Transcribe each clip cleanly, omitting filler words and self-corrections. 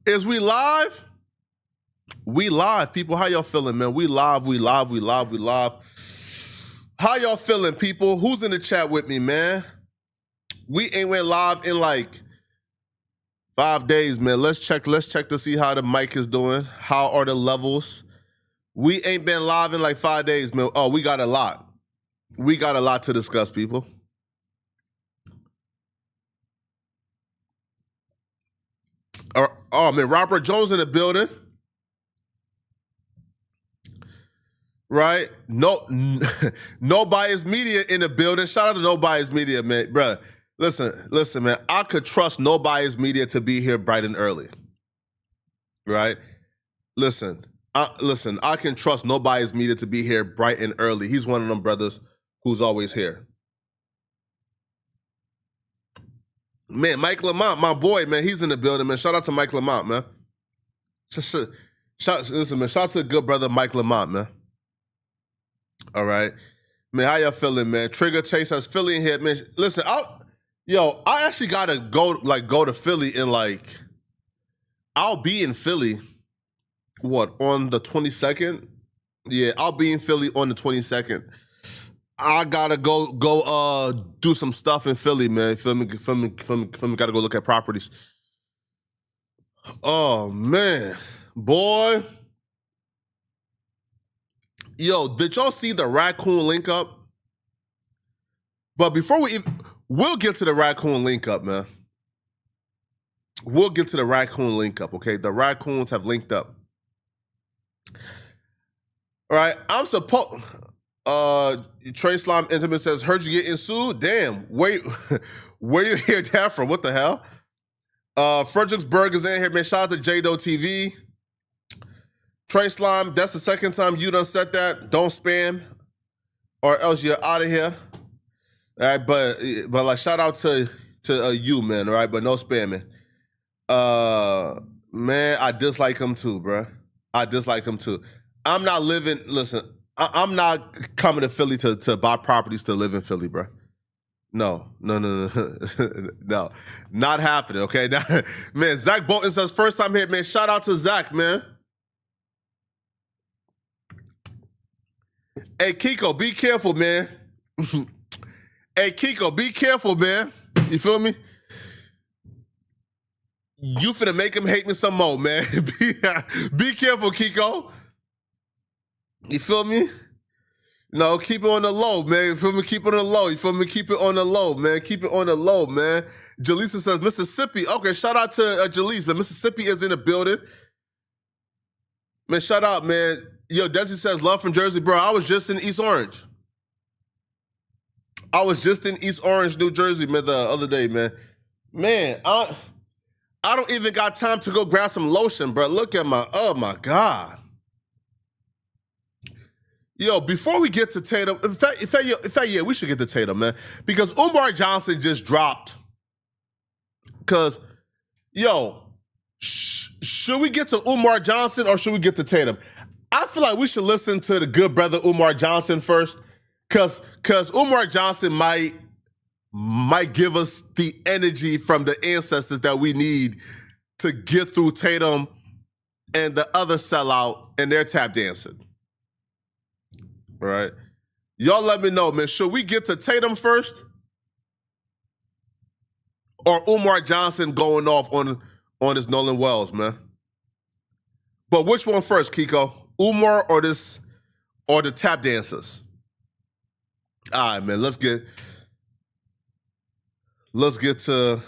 Is we live? We live, people. How y'all feeling, man? We live, we live, we live, we live. How y'all feeling, people? Who's in the chat with me, man? We ain't went live in like 5 days, man. Let's check to see how the mic is doing. How are the levels? We ain't been live in like 5 days, man. Oh, we got a lot. We got a lot to discuss, people. Oh, man, Robert Jones in the building. Right? No bias media in the building. Shout out to No Bias Media, man. Bruh, listen, man. I could trust No Bias Media to be here bright and early. Right? Listen, I can trust No Bias Media to be here bright and early. He's one of them brothers who's always here. Man, Mike Lamont, my boy, man, he's in the building, man. Shout out to Mike Lamont, man. Listen, man, shout out to the good brother Mike Lamont, man. All right. Man, how y'all feeling, man? Trigger Chase has Philly in here, man. Listen, I actually gotta go to Philly in like, I'll be in Philly, on the 22nd? Yeah, I'll be in Philly on the 22nd. I gotta go do some stuff in Philly, man. Feel me? Gotta go look at properties. Oh man, boy. Yo, did y'all see the raccoon link up? But before we'll get to the raccoon link up, man. We'll get to the raccoon link up, okay? The raccoons have linked up. All right, I'm supposed. Trey Slime Intimate says, heard you getting sued? Damn, wait, where you hear that from? What the hell? Fredericksburg is in here, man. Shout out to J-Do TV. Trey Slime, that's the second time you done said that. Don't spam, or else you're out of here. All right, but like shout out to you, man. All right, but no spamming. Man, I dislike him too, bro. I dislike him too. I'm not living. Listen, I'm not coming to Philly to buy properties to live in Philly, bro. No, no, not happening. Okay, man. Zach Bolton says first time here, man. Shout out to Zach, man. Hey, Kiko, be careful, man. Hey, Kiko, be careful, man. You feel me? You finna make him hate me some more, man. Be careful, Kiko. You feel me? No, keep it on the low, man. You feel me? Keep it on the low. You feel me? Keep it on the low, man. Keep it on the low, man. Jaleesa says, Mississippi. Okay, shout out to Jaleesa, man. Mississippi is in the building. Man, shout out, man. Yo, Desi says, love from Jersey, bro. I was just in East Orange. New Jersey, man, the other day, man. Man, I don't even got time to go grab some lotion, bro. Look at oh my God. Yo, before we get to Tatum, in fact, yeah, we should get to Tatum, man. Because Umar Johnson just dropped. Because, yo, should we get to Umar Johnson or should we get to Tatum? I feel like we should listen to the good brother Umar Johnson first. Because Umar Johnson might give us the energy from the ancestors that we need to get through Tatum and the other sellout and their tap dancing. All right. Y'all let me know, man. Should we get to Tatum first? Or Umar Johnson going off on his Nolan Wells, man? But which one first, Kiko? Umar or the tap dancers? All right, man. Let's get to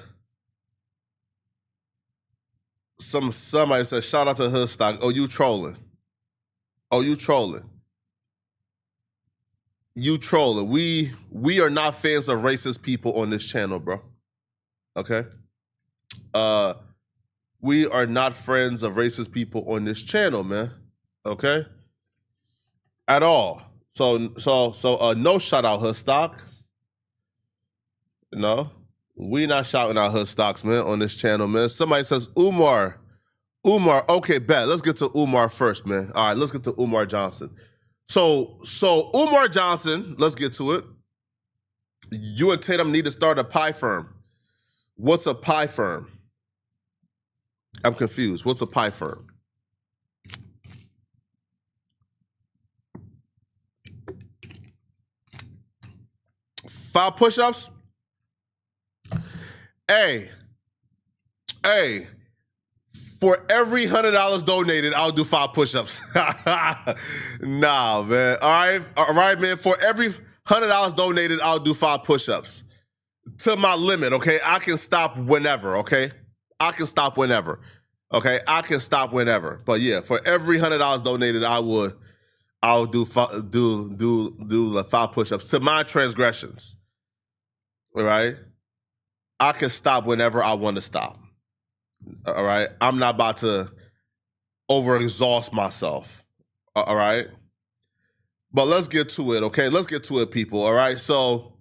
somebody said, shout out to Hoodstock. Oh, you trolling. You trolling. We are not fans of racist people on this channel, bro. Okay? We are not friends of racist people on this channel, man. Okay? At all. So no shout out Hoodstocks. No. We not shouting out Hoodstocks, man, on this channel, man. Somebody says Umar. Okay, bet. Let's get to Umar first, man. All right, let's get to Umar Johnson. So Umar Johnson, let's get to it. You and Tatum need to start a pie firm. What's a pie firm? I'm confused. What's a pie firm? Five push-ups? Hey, for every $100 donated, I'll do 5 push-ups. Nah, man. All right, man. For every $100 donated, I'll do 5 push-ups. To my limit, okay? I can stop whenever, okay? I can stop whenever. Okay? I can stop whenever. But yeah, for every $100 donated, I'll do like 5 push-ups to my transgressions. All right? I can stop whenever I want to stop. All right? I'm not about to overexhaust myself. All right? But let's get to it, okay? Let's get to it, people. All right? So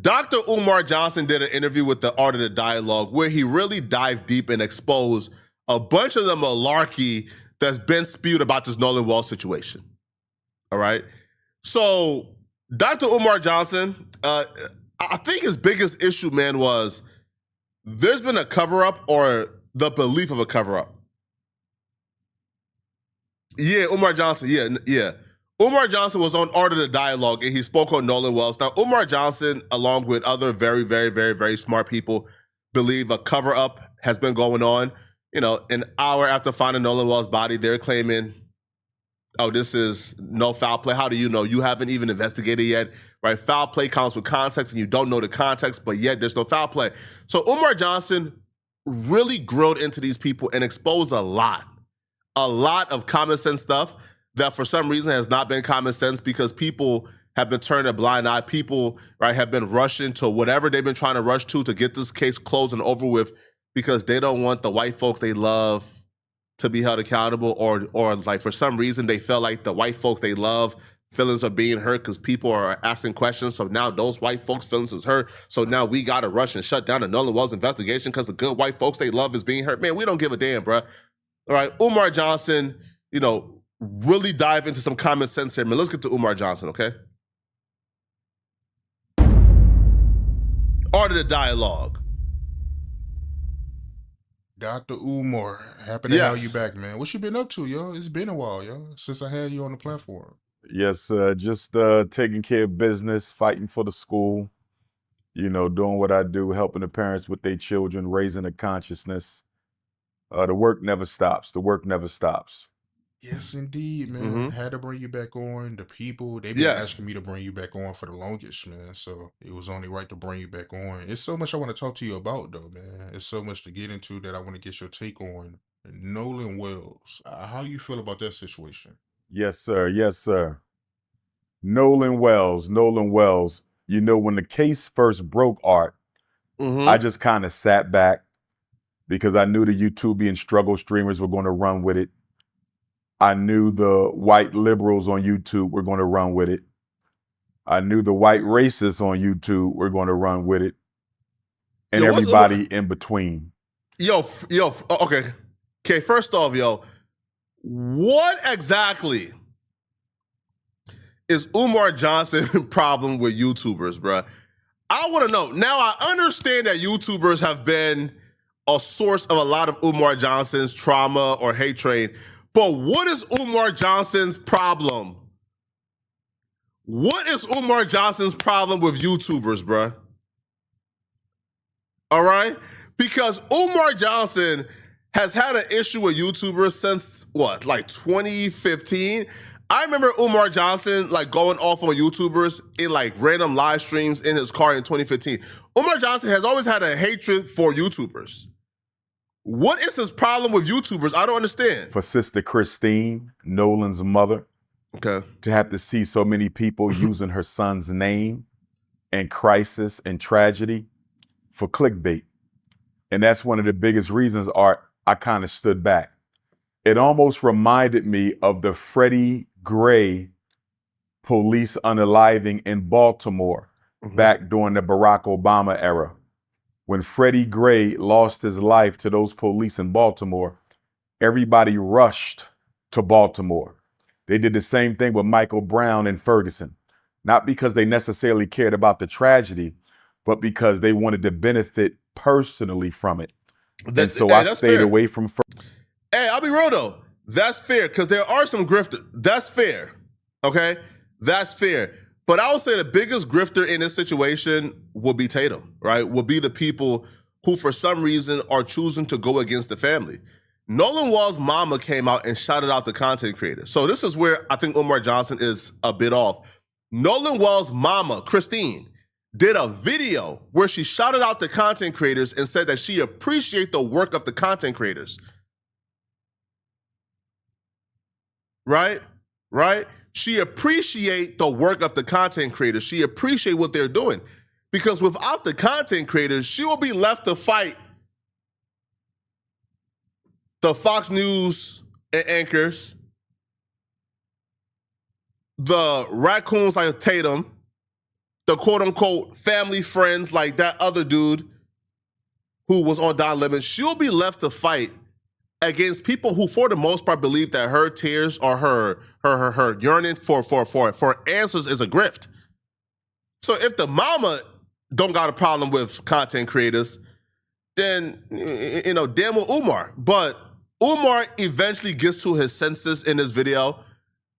Dr. Umar Johnson did an interview with the Art of the Dialogue where he really dived deep and exposed a bunch of the malarkey that's been spewed about this Nolan Wells situation. All right? So Dr. Umar Johnson, I think his biggest issue, man, was there's been a cover-up or the belief of a cover-up. Yeah, Umar Johnson, yeah. Umar Johnson was on Art of the Dialogue, and he spoke on Nolan Wells. Now, Umar Johnson, along with other very, very, very, very smart people, believe a cover-up has been going on. You know, an hour after finding Nolan Wells' body, they're claiming, oh, this is no foul play. How do you know? You haven't even investigated yet, right? Foul play counts with context, and you don't know the context, but yet there's no foul play. So Umar Johnson really grilled into these people and exposed a lot of common sense stuff that for some reason has not been common sense because people have been turning a blind eye. People, right, have been rushing to whatever they've been trying to rush to get this case closed and over with because they don't want the white folks they love to be held accountable, or like for some reason they felt like the white folks they love feelings are being hurt because people are asking questions. So now those white folks' feelings is hurt. So now we got to rush and shut down the Nolan Wells investigation because the good white folks they love is being hurt. Man, we don't give a damn, bro. All right, Umar Johnson, you know, really dive into some common sense here. Man, let's get to Umar Johnson, okay? Art of the Dialogue. Dr. Umar, happy to have you back, man. What you been up to, yo? It's been a while, yo, since I had you on the platform. Yes, just taking care of business, fighting for the school, you know, doing what I do, helping the parents with their children, raising a consciousness. The work never stops. The work never stops. Yes, indeed, man. Had to bring you back on. The people, they've been asking me to bring you back on for the longest, man. So it was only right to bring you back on. It's so much I want to talk to you about, though, man. It's so much to get into that I want to get your take on. Nolan Wells, how you feel about that situation? Yes, sir. Yes, sir. Nolan Wells. You know, when the case first broke, Art, I just kind of sat back because I knew the YouTubian struggle streamers were going to run with it. I knew the white liberals on YouTube were going to run with it. I knew the white racists on YouTube were going to run with it. And everybody in between. Okay. Okay, first off, what exactly is Umar Johnson's problem with YouTubers, bruh? I want to know. Now, I understand that YouTubers have been a source of a lot of Umar Johnson's trauma or hatred, but what is Umar Johnson's problem? What is Umar Johnson's problem with YouTubers, bruh? All right? Because Umar Johnson has had an issue with YouTubers since, what, like 2015? I remember Umar Johnson like going off on YouTubers in like random live streams in his car in 2015. Umar Johnson has always had a hatred for YouTubers. What is his problem with YouTubers? I don't understand. For Sister Christine, Nolan's mother, to have to see so many people using her son's name and crisis and tragedy for clickbait. And that's one of the biggest reasons, Art, I kind of stood back. It almost reminded me of the Freddie Gray police unaliving in Baltimore back during the Barack Obama era. When Freddie Gray lost his life to those police in Baltimore, everybody rushed to Baltimore. They did the same thing with Michael Brown in Ferguson, not because they necessarily cared about the tragedy, but because they wanted to benefit personally from it. And so I stayed away from Hey, I'll be real though. That's fair because there are some grifters. That's fair. Okay, that's fair. But I would say the biggest grifter in this situation will be Tatum, right? Will be the people who, for some reason, are choosing to go against the family. Nolan Wall's mama came out and shouted out the content creator. So this is where I think Umar Johnson is a bit off. Nolan Wall's mama, Christine, did a video where she shouted out the content creators and said that she appreciates the work of the content creators. Right? She appreciate the work of the content creators. She appreciate what they're doing. Because without the content creators, she will be left to fight the Fox News anchors, the raccoons like Tatum, the quote-unquote family friends like that other dude who was on Don Lemon. She'll be left to fight against people who, for the most part, believe that her tears or her yearning for answers is a grift. So if the mama don't got a problem with content creators, then, damn with Umar. But Umar eventually gets to his senses in this video.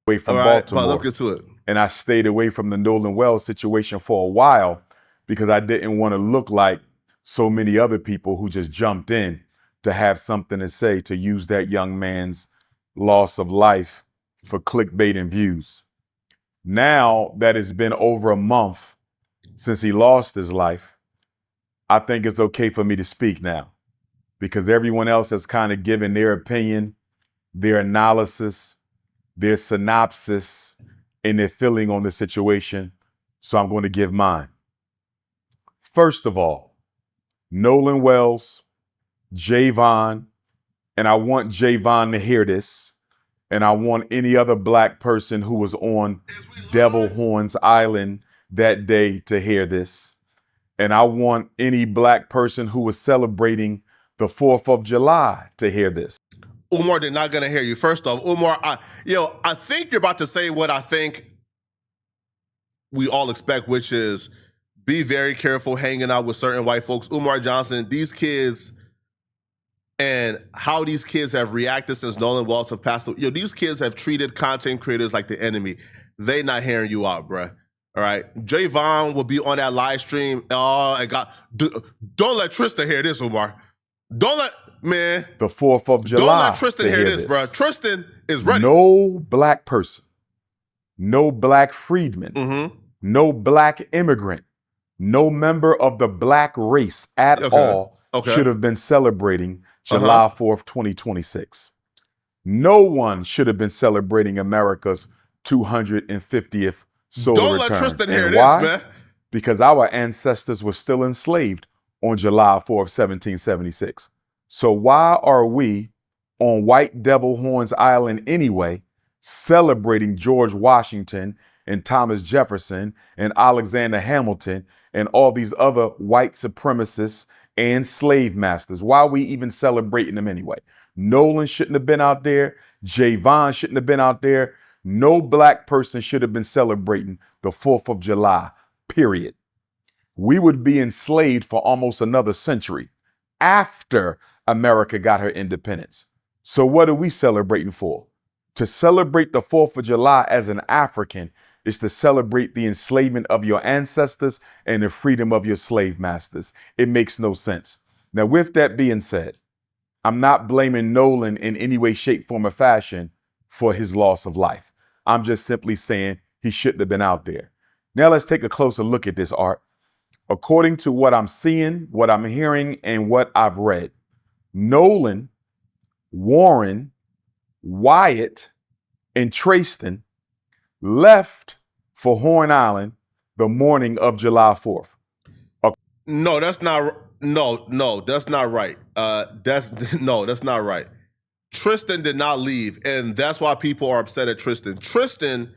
Away from Baltimore. But let's get to it. And I stayed away from the Nolan Wells situation for a while because I didn't want to look like so many other people who just jumped in to have something to say, to use that young man's loss of life for clickbait and views. Now that it's been over a month since he lost his life, I think it's okay for me to speak now because everyone else has kind of given their opinion, their analysis, their synopsis, and their feeling on the situation. So I'm going to give mine. First of all, Nolan Wells, Javon, and I want Javon to hear this, and I want any other black person who was on Devil Horns Island that day to hear this. And I want any black person who was celebrating the 4th of July to hear this. Umar, they're not going to hear you. First off, Umar, I think you're about to say what I think we all expect, which is be very careful hanging out with certain white folks. Umar Johnson, these kids and how these kids have reacted since Nolan Walls have passed away. These kids have treated content creators like the enemy. They not hearing you out, bruh. All right. Javon will be on that live stream. Don't let Tristan hear this, Umar. Don't let, man. The 4th of July. Don't let Tristan hear this, bro. Tristan is ready. No black person, no black freedman, no black immigrant, no member of the black race at all should have been celebrating July 4th, 2026. No one should have been celebrating America's 250th solar Don't return. let Tristan hear and this, why? man. Because our ancestors were still enslaved on July 4th, 1776. So why are we on White Devil Horns Island anyway, celebrating George Washington and Thomas Jefferson and Alexander Hamilton and all these other white supremacists and slave masters? Why are we even celebrating them anyway? Nolan shouldn't have been out there. Javon shouldn't have been out there. No black person should have been celebrating the 4th of July, period. We would be enslaved for almost another century after America got her independence. So what are we celebrating for? To celebrate the 4th of July as an African is to celebrate the enslavement of your ancestors and the freedom of your slave masters. It makes no sense. Now, with that being said, I'm not blaming Nolan in any way, shape, form, or fashion for his loss of life. I'm just simply saying he shouldn't have been out there. Now let's take a closer look at this, Art. According to what I'm seeing, what I'm hearing, and what I've read, Nolan, Warren, Wyatt, and Tristan left for Horn Island the morning of July 4th. No, that's not. No, that's not right. That's not right. Tristan did not leave, and that's why people are upset at Tristan. Tristan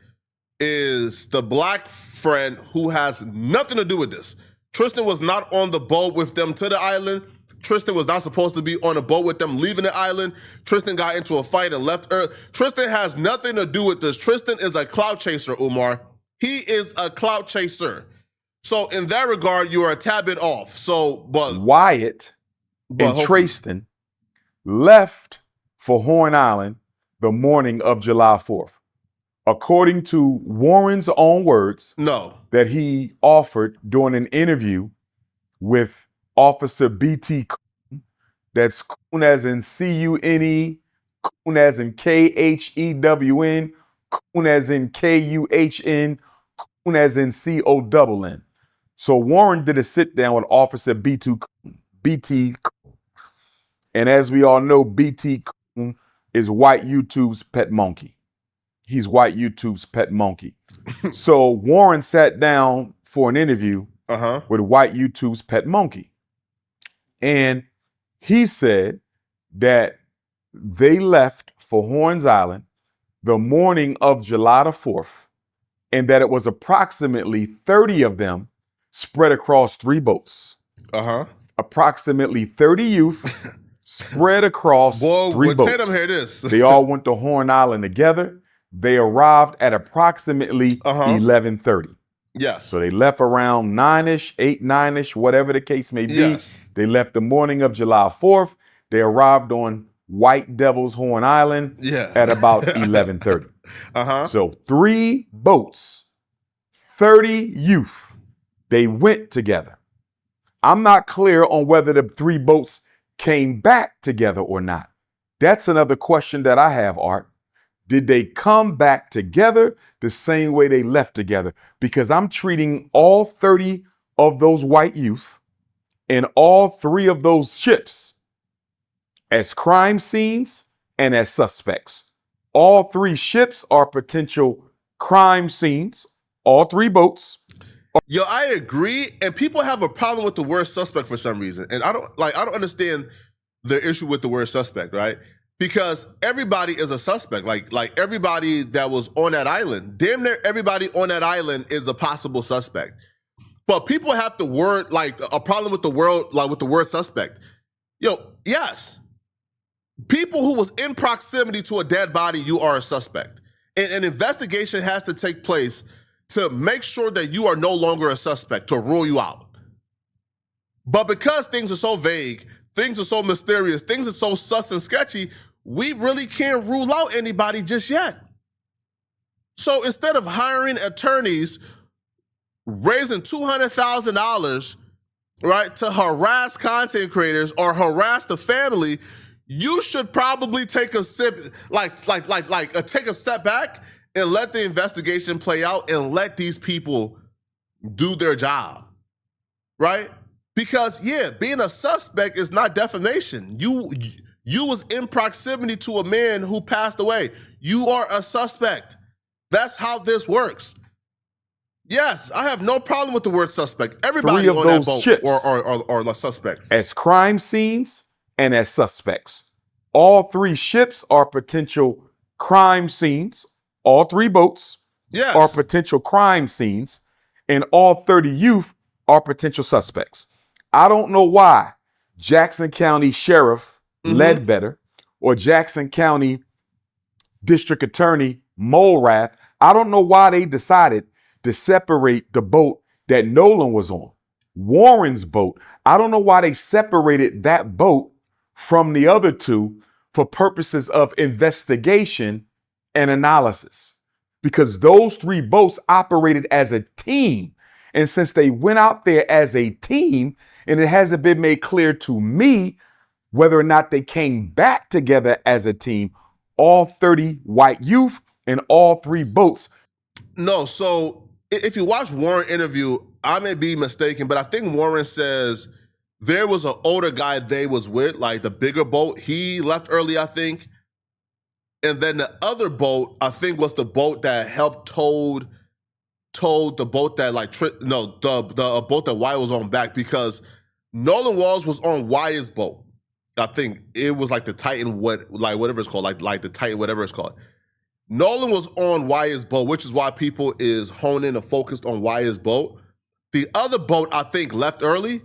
is the black friend who has nothing to do with this. Tristan was not on the boat with them to the island. Tristan was not supposed to be on a boat with them leaving the island. Tristan got into a fight and left Earth. Tristan has nothing to do with this. Tristan is a clout chaser, Umar. He is a clout chaser. So in that regard, you are a tad bit off. So, but Wyatt and Tristan left for Horn Island the morning of July 4th. According to Warren's own words, that he offered during an interview with Officer B.T. Coon, that's Coon as in C-U-N-E, Coon as in K-H-E-W-N, Coon as in K-U-H-N, Coon as in C-O-N-N. So Warren did a sit down with Officer B.T. Coon. And as we all know, B.T. Coon is white YouTube's pet monkey. He's white YouTube's pet monkey. So Warren sat down for an interview with white YouTube's pet monkey. And he said that they left for Horns Island the morning of July the 4th, and that it was approximately 30 of them spread across 3 boats. Approximately 30 youth spread across 3 boats. Tatum, here it is. They all went to Horn Island together. They arrived at approximately 11:30. Yes. So they left around 9-ish, 8, 9-ish, whatever the case may be. Yes. They left the morning of July 4th. They arrived on White Devil's Horn Island at about 11:30. So 3 boats, 30 youth, they went together. I'm not clear on whether the 3 boats came back together or not. That's another question that I have, Art. Did they come back together the same way they left together? Because I'm treating all 30 of those white youth and all 3 of those ships as crime scenes and as suspects. All 3 ships are potential crime scenes, all 3 boats. Yo, I agree. And people have a problem with the word suspect for some reason. And I don't understand the issue with the word suspect, right? Because everybody is a suspect. Like everybody that was on that island, damn near everybody on that island is a possible suspect. But people have the word, like a problem with the word suspect. Yo, yes. People who was in proximity to a dead body, you are a suspect. And an investigation has to take place to make sure that you are no longer a suspect, to rule you out. But because things are so vague, things are so mysterious, things are so sus and sketchy, we really can't rule out anybody just yet. So instead of hiring attorneys, raising $200,000, right, to harass content creators or harass the family, you should probably take a step back and let the investigation play out and let these people do their job, right? Because being a suspect is not defamation. You was in proximity to a man who passed away. You are a suspect. That's how this works. Yes, I have no problem with the word suspect. Everybody on that boat are suspects. As crime scenes and as suspects. All 3 ships are potential crime scenes. All 3 boats are potential crime scenes. And all 30 youth are potential suspects. I don't know why Jackson County Sheriff Ledbetter or Jackson County District Attorney Mulrath, I don't know why they decided to separate the boat that Nolan was on. Warren's boat, I don't know why they separated that boat from the other 2 for purposes of investigation and analysis. Because those 3 boats operated as a team. And since they went out there as a team, and it hasn't been made clear to me whether or not they came back together as a team, all 30 white youth and all 3 boats. No, so if you watch Warren interview, I may be mistaken, but I think Warren says there was an older guy they was with, like the bigger boat. He left early, I think. And then the other boat, I think, was the boat that helped towed the boat that the boat that Wyatt was on back, because Nolan Walls was on Wyatt's boat. I think it was like the Titan, whatever it's called, like the Titan, whatever it's called. Nolan was on Wyatt's boat, which is why people is honing and focused on Wyatt's boat. The other boat, I think, left early.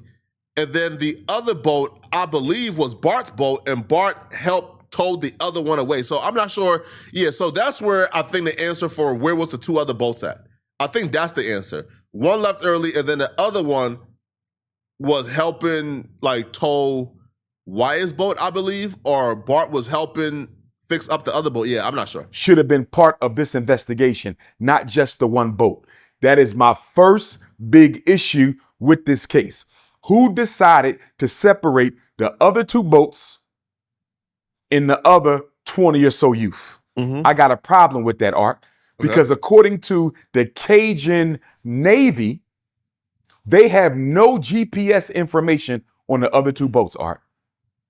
And then the other boat, I believe, was Bart's boat, and Bart helped tow the other one away. So I'm not sure. Yeah, so that's where I think the answer for where was the 2 other boats at. I think that's the answer. One left early, and then the other one was helping tow Wyatt's boat, I believe, or Bart was helping fix up the other boat. Yeah, I'm not sure. Should have been part of this investigation, not just the one boat. That is my first big issue with this case. Who decided to separate the other 2 boats in the other 20 or so youth? I got a problem with that, Art, because according to the Cajun Navy, they have no GPS information on the other 2 boats, Art.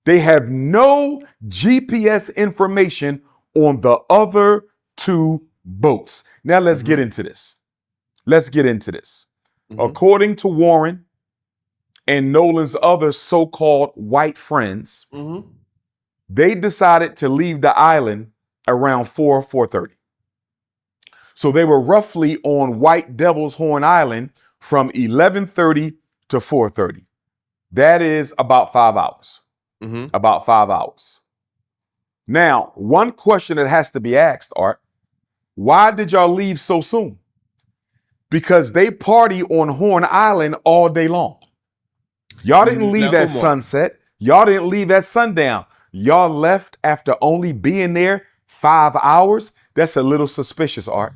They have no GPS information on the other 2 boats. Now let's get into this. According to Warren and Nolan's other so-called white friends, they decided to leave the island around 4:30. So they were roughly on White Devil's Horn Island from 11:30 to 4:30. That is about 5 hours. About 5 hours. Now, one question that has to be asked, Art, why did y'all leave so soon? Because they party on Horn Island all day long. Y'all didn't leave at sunset. Y'all didn't leave at sundown. Y'all left after only being there 5 hours. That's a little suspicious, Art.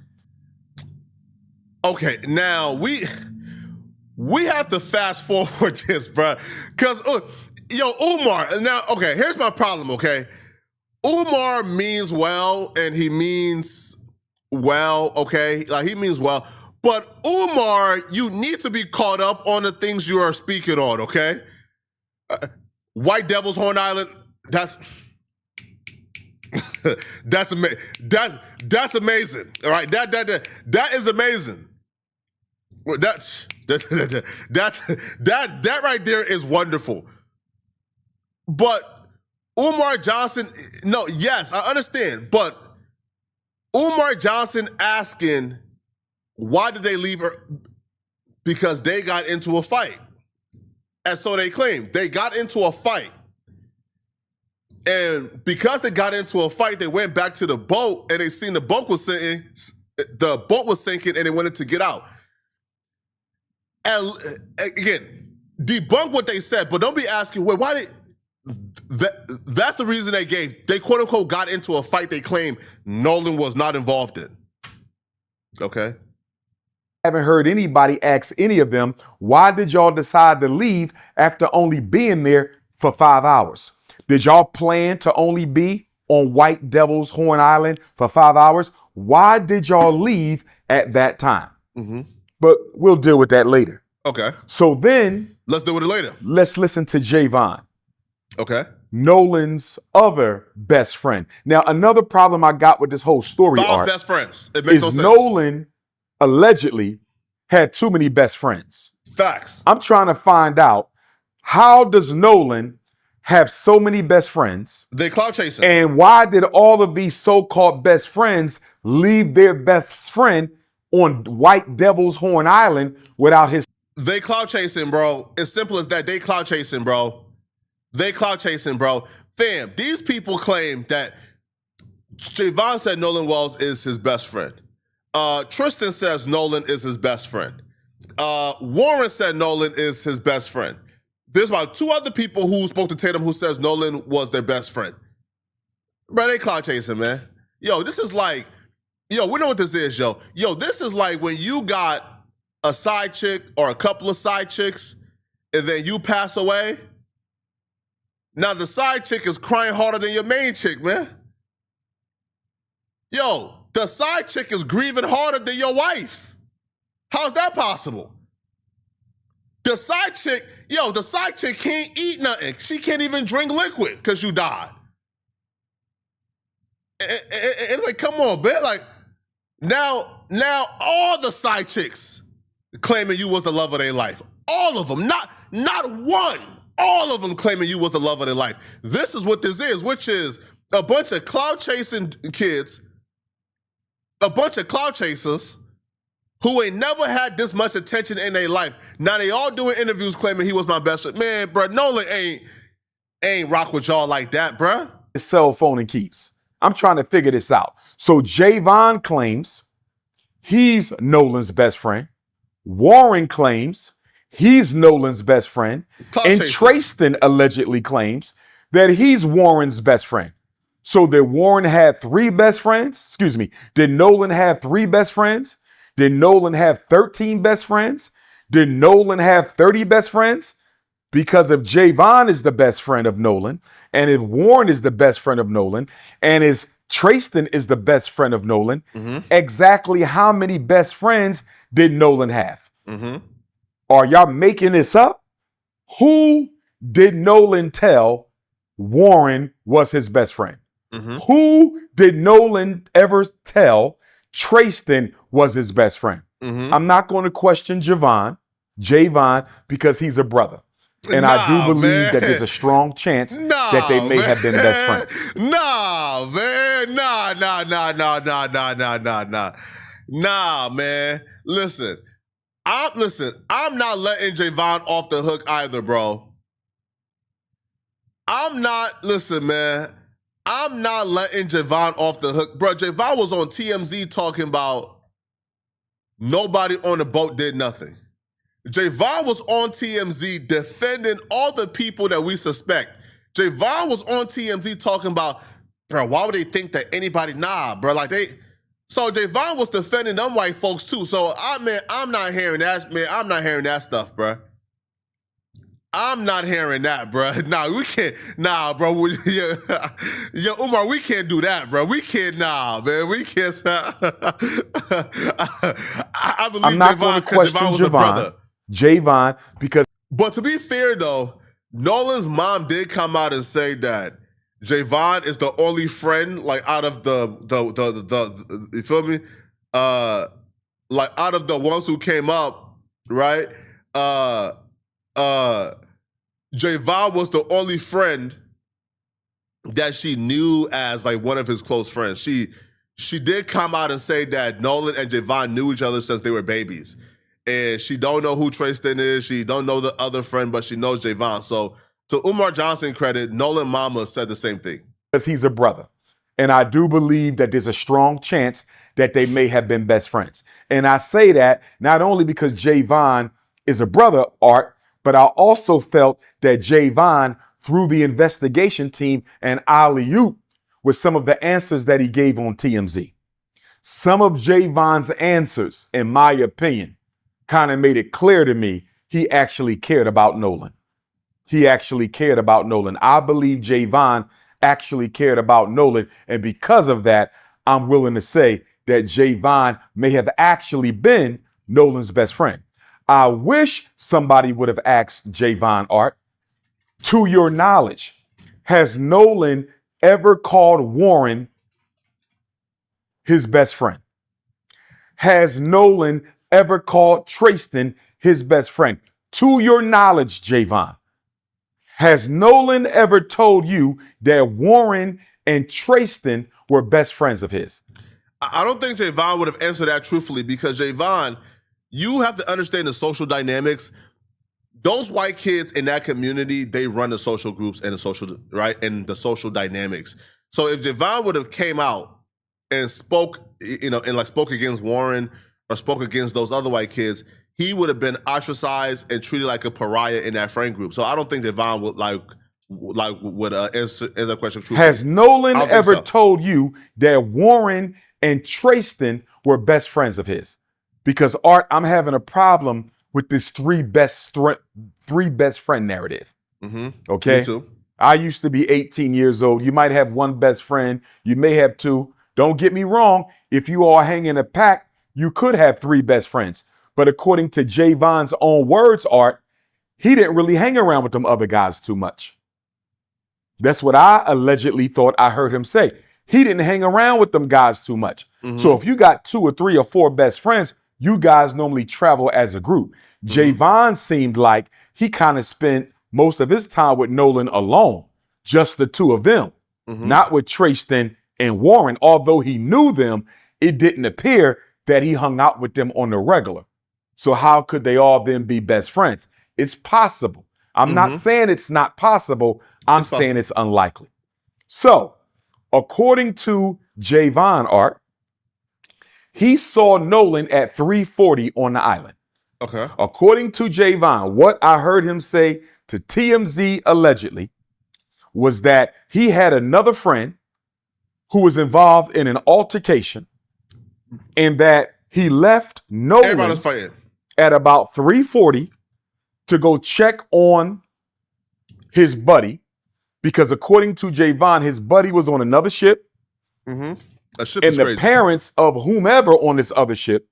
Okay, now we have to fast forward this, bro. Because, Umar, now, okay, here's my problem, okay? Umar means well, and he means well, okay? Like, he means well. But Umar, you need to be caught up on the things you are speaking on, okay? White Devil's Horn Island, that's amazing. That's amazing. All right, that is amazing. That right there is wonderful. But Umar Johnson, no, yes, I understand. But Umar Johnson asking, why did they leave her? Because they got into a fight. And so they claim they got into a fight. And because they got into a fight, they went back to the boat and they seen the boat was sinking. The boat was sinking and they wanted to get out. And again, debunk what they said, but don't be asking, well, why did that's the reason they gave. They quote unquote got into a fight they claim Nolan was not involved in. Okay. I haven't heard anybody ask any of them, why did y'all decide to leave after only being there for 5 hours? Did y'all plan to only be on White Devil's Horn Island for 5 hours? Why did y'all leave at that time? But we'll deal with that later. Okay. So then let's deal with it later. Let's listen to Javon. Okay. Nolan's other best friend. Now, another problem I got with this whole story, 5 best friends. It makes no sense. Nolan allegedly had too many best friends. Facts. I'm trying to find out, how does Nolan have so many best friends? They clout chasing. And why did all of these so-called best friends leave their best friend on White Devil's Horn Island without his? They clout chasing, bro. As simple as that. They clout chasing, bro. They clout chasing, bro. Fam, these people claim that Javon said Nolan Wells is his best friend. Tristan says Nolan is his best friend. Warren said Nolan is his best friend. There's about 2 other people who spoke to Tatum who says Nolan was their best friend. Bro, they clout chasing, man. Yo, this is like, we know what this is, yo. Yo, this is like when you got a side chick or a couple of side chicks and then you pass away. Now the side chick is crying harder than your main chick, man. Yo, the side chick is grieving harder than your wife. How's that possible? The side chick can't eat nothing. She can't even drink liquid because you died. It's like, come on, man. Like, now all the side chicks claiming you was the love of their life. All of them, not one. All of them claiming you was the love of their life. This is what this is, which is a bunch of cloud chasing kids, a bunch of cloud chasers who ain't never had this much attention in their life. Now they all doing interviews claiming he was my best friend. Man, bro, Nolan ain't rock with y'all like that, bro. His cell phone and keys. I'm trying to figure this out. So Javon claims he's Nolan's best friend. Warren claims he's Nolan's best friend. And Tristan allegedly claims that he's Warren's best friend. So did Warren have 3 best friends? Excuse me. Did Nolan have 3 best friends? Did Nolan have 13 best friends? Did Nolan have 30 best friends? Because if Javon is the best friend of Nolan, and if Warren is the best friend of Nolan, and if Tristan is the best friend of Nolan, exactly how many best friends did Nolan have? Are y'all making this up? Who did Nolan tell Warren was his best friend? Who did Nolan ever tell Tristan was his best friend? I'm not going to question Javon, because he's a brother. And I do believe that there's a strong chance that they may have been best friends. Nah, man. Nah, man. Listen, I'm not letting Javon off the hook either, bro. Listen, man. I'm not letting Javon off the hook. Bro, Javon was on TMZ talking about nobody on the boat did nothing. Javon was on TMZ defending all the people that we suspect. Javon was on TMZ talking about, bro, why would they think that anybody, bro, so Javon was defending them white folks too. So, I'm not hearing that, man. I'm not hearing that stuff, bro. I'm not hearing that, bro. Nah, we can't. Nah, bro. Yo, Umar, we can't do that, bro. We can't. Nah, man. We can't. I believe I'm not going to question Javon was a brother. Javon, because. But to be fair, though, Nolan's mom did come out and say that Javon is the only friend, like out of the you feel me? Like out of the ones who came up, right? Javon was the only friend that she knew as like one of his close friends. She did come out and say that Nolan and Javon knew each other since they were babies. And she don't know who Tristan is. She don't know the other friend, but she knows Javon. So to Umar Johnson credit, Nolan mama said the same thing. Because he's a brother. And I do believe that there's a strong chance that they may have been best friends. And I say that not only because Javon is a brother, Art, but I also felt that Javon, through the investigation team and alley-oop, with some of the answers that he gave on TMZ. Some of Javon's answers, in my opinion, kind of made it clear to me he actually cared about Nolan. He actually cared about Nolan. I believe Javon actually cared about Nolan. And because of that, I'm willing to say that Javon may have actually been Nolan's best friend. I wish somebody would have asked Javon, Art, to your knowledge, has Nolan ever called Warren his best friend? Has Nolan ever called Tristan his best friend? To your knowledge, Javon, has Nolan ever told you that Warren and Tristan were best friends of his? I don't think Javon would have answered that truthfully, because Javon, you have to understand the social dynamics. Those white kids in that community, they run the social groups and the social, right, and the social dynamics. So if Javon would have came out and spoke, and like spoke against Warren or spoke against those other white kids, he would have been ostracized and treated like a pariah in that friend group. So I don't think Javon would answer the question truthfully. Has Nolan ever told you that Warren and Tristan were best friends of his? Because, Art, I'm having a problem with this three best friend narrative. Okay? Me too. I used to be 18 years old. You might have one best friend. You may have 2. Don't get me wrong. If you all hang in a pack, you could have 3 best friends. But according to Javon's own words, Art, he didn't really hang around with them other guys too much. That's what I allegedly thought I heard him say. He didn't hang around with them guys too much. So if you got 2 or 3 or 4 best friends, you guys normally travel as a group. Javon seemed like he kind of spent most of his time with Nolan alone, just the 2 of them, not with Tristan and Warren. Although he knew them, it didn't appear that he hung out with them on the regular. So how could they all then be best friends? It's possible. I'm not saying it's not possible. I'm saying it's unlikely. So, according to Javon, Art, he saw Nolan at 3:40 on the island. Okay. According to Javon, what I heard him say to TMZ allegedly was that he had another friend who was involved in an altercation, and that he left Nolan at about 3:40 to go check on his buddy, because according to Javon, his buddy was on another ship. Mm-hmm. A ship and is the crazy. Parents of whomever on this other ship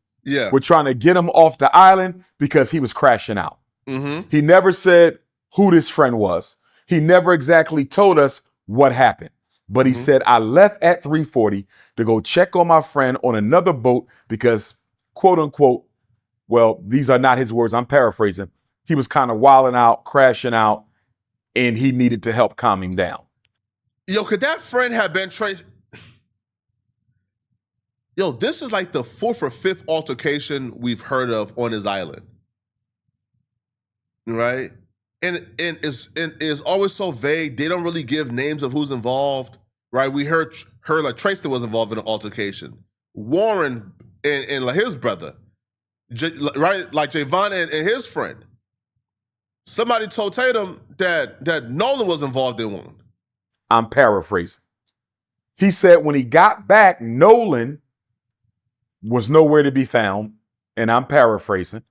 were trying to get him off the island because he was crashing out. Mm-hmm. He never said who this friend was. He never exactly told us what happened. But he said, I left at 3:40 to go check on my friend on another boat because, quote unquote, well, these are not his words, I'm paraphrasing, he was kind of wilding out, crashing out, and he needed to help calm him down. Yo, could that friend have been traced? Yo, this is like the 4th or 5th altercation we've heard of on his island. Right? And it's always so vague. They don't really give names of who's involved. Right? We heard like Tracy was involved in an altercation. Warren and like his brother. Right? Like Javon and his friend. Somebody told Tatum that Nolan was involved in one. I'm paraphrasing. He said when he got back, Nolan was nowhere to be found, and I'm paraphrasing.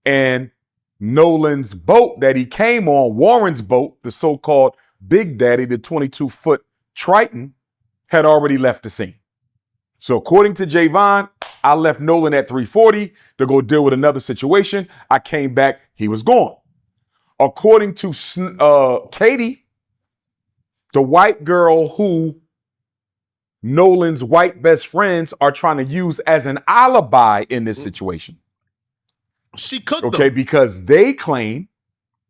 And Nolan's boat that he came on, Warren's boat, the so-called Big Daddy, the 22-foot Triton, had already left the scene. So according to Javon, I left Nolan at 3:40 to go deal with another situation. I came back, he was gone. According to Katie, the white girl who Nolan's white best friends are trying to use as an alibi in this situation. She cooked them. Okay, because they claim,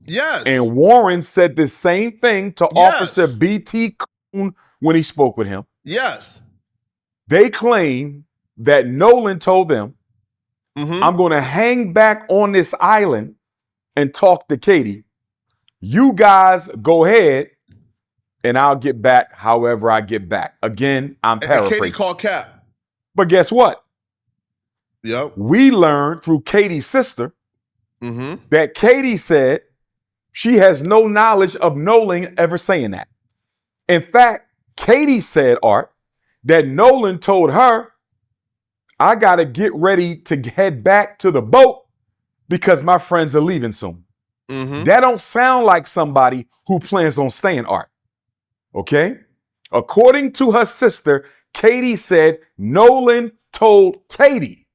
yes, and Warren said the same thing to Officer B.T. Coon when he spoke with him. Yes. They claim that Nolan told them, I'm going to hang back on this island and talk to Katie. You guys go ahead, and I'll get back however I get back. Again, I'm paraphrasing. And Katie called Cap. But guess what? Yep. We learned through Katie's sister that Katie said she has no knowledge of Nolan ever saying that. In fact, Katie said, Art, that Nolan told her, I got to get ready to head back to the boat because my friends are leaving soon. That don't sound like somebody who plans on staying, Art. Okay? According to her sister, Katie said Nolan told Katie,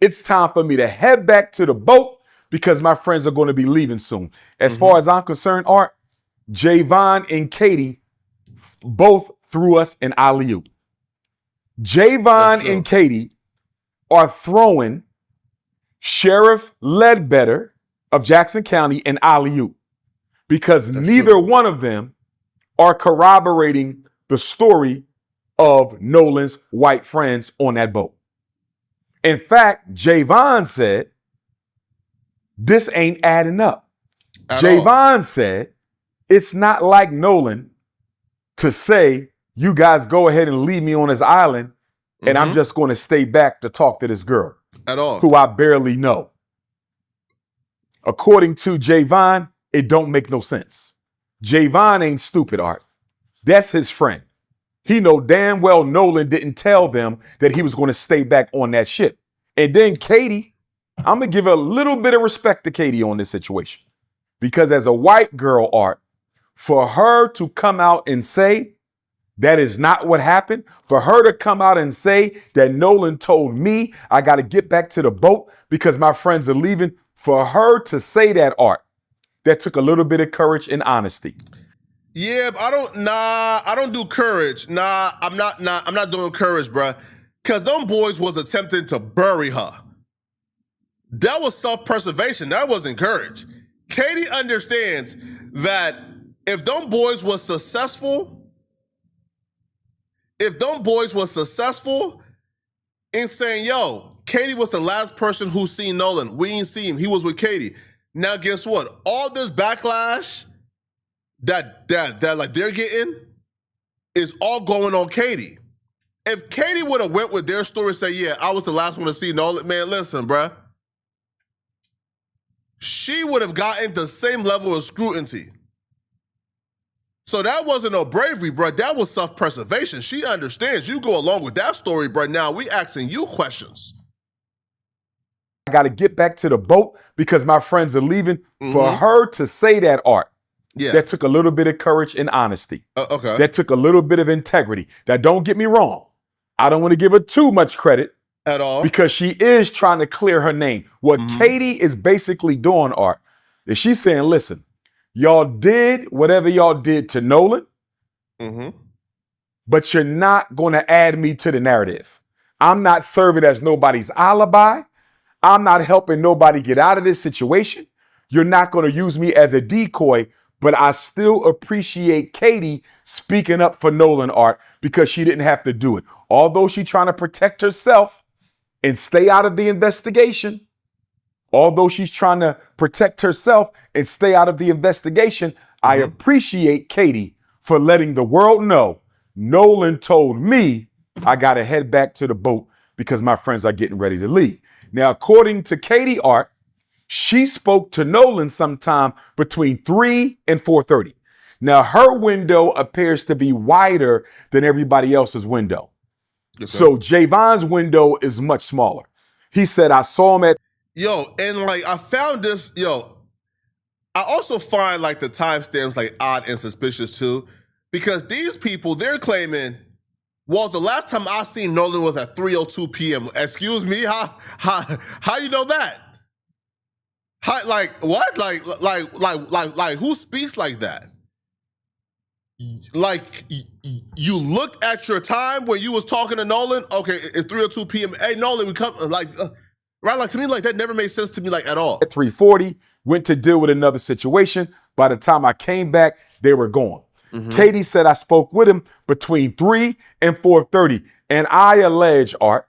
it's time for me to head back to the boat because my friends are going to be leaving soon. As far as I'm concerned, Art, Javon and Katie both threw us an alley-oop. Javon and Katie are throwing Sheriff Ledbetter of Jackson County an alley-oop because neither one of them are corroborating the story of Nolan's white friends on that boat. In fact, Javon said, this ain't adding up. Javon said, it's not like Nolan to say, you guys go ahead and leave me on this island and I'm just going to stay back to talk to this girl. At all. Who I barely know. According to Javon, it don't make no sense. Javon ain't stupid, Art. That's his friend. He know damn well Nolan didn't tell them that he was going to stay back on that ship. And then Katie, I'm going to give a little bit of respect to Katie on this situation. Because as a white girl, Art, for her to come out and say that is not what happened, for her to come out and say that Nolan told me I got to get back to the boat because my friends are leaving, for her to say that, Art, that took a little bit of courage and honesty. Yeah, but I don't do courage. I'm not doing courage, bruh. Cause them boys was attempting to bury her. That was self-preservation. That wasn't courage. Katie understands that if them boys was successful in saying, yo, Katie was the last person who seen Nolan. We ain't see him. He was with Katie. Now, guess what? All this backlash that like they're getting is all going on Katie. If Katie would have went with their story and say, yeah, I was the last one to see Nolan, man, listen, bruh. She would have gotten the same level of scrutiny. So that wasn't no bravery, bro. That was self-preservation. She understands. You go along with that story, bro. Now we asking you questions. I got to get back to the boat because my friends are leaving. For her to say that, Art, that took a little bit of courage and honesty. Okay. That took a little bit of integrity. Now, don't get me wrong. I don't want to give her too much credit. At all. Because she is trying to clear her name. What Katie is basically doing, Art, is she's saying, listen, y'all did whatever y'all did to Nolan, but you're not going to add me to the narrative. I'm not serving as nobody's alibi. I'm not helping nobody get out of this situation. You're not going to use me as a decoy, but I still appreciate Katie speaking up for Nolan, Art, because she didn't have to do it. Although she's trying to protect herself and stay out of the investigation, I appreciate Katie for letting the world know Nolan told me I got to head back to the boat because my friends are getting ready to leave. Now, according to Katie, Art, she spoke to Nolan sometime between 3 and 4:30. Now, her window appears to be wider than everybody else's window. Okay. So Javon's window is much smaller. He said, I saw him at... Yo, and like, I found this, I also find like the timestamps like odd and suspicious too, because these people, they're claiming, well, the last time I seen Nolan was at 3:02 p.m. Excuse me, how you know that? How, like what? Like who speaks like that? Like you looked at your time when you was talking to Nolan. Okay, it's 3:02 p.m. Hey, Nolan, we come right? Like to me, like that never made sense to me, like at all. At 3:40, went to deal with another situation. By the time I came back, they were gone. Katie said I spoke with him between 3 and 4:30. And I allege, Art,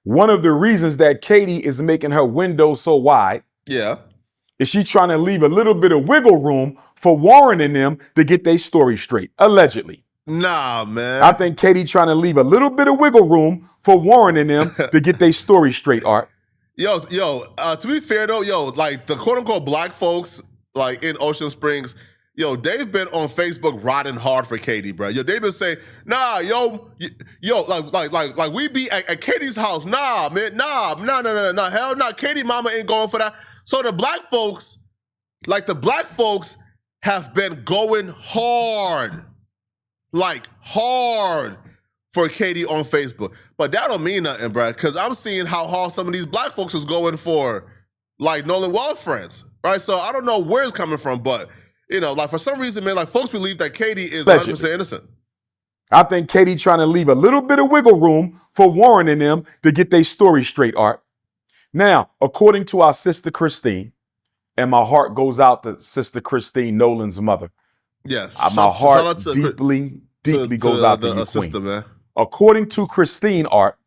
one of the reasons that Katie is making her window so wide is she trying to leave a little bit of wiggle room for Warren and them to get their story straight, allegedly. Nah, man. I think Katie trying to leave a little bit of wiggle room for Warren and them to get their story straight, Art. To be fair though, like the quote unquote black folks like in Ocean Springs, they've been on Facebook riding hard for Katie, bro. They've been saying, nah, like we be at Katie's house. Nah, man, nah, hell nah. Katie mama ain't going for that. So the black folks have been going hard, like hard for Katie on Facebook. But that don't mean nothing, bro, because I'm seeing how hard some of these black folks is going for like Nolan Wall friends, right? So I don't know where it's coming from, but like for some reason, man, like folks believe that Katie is 100% innocent. I think Katie trying to leave a little bit of wiggle room for Warren and them to get their story straight, Art. Now, according to our sister Christine, and my heart goes out to Sister Christine, Nolan's mother. Yes. My heart deeply goes out to you, sister, Queen. Man. According to Christine, Art,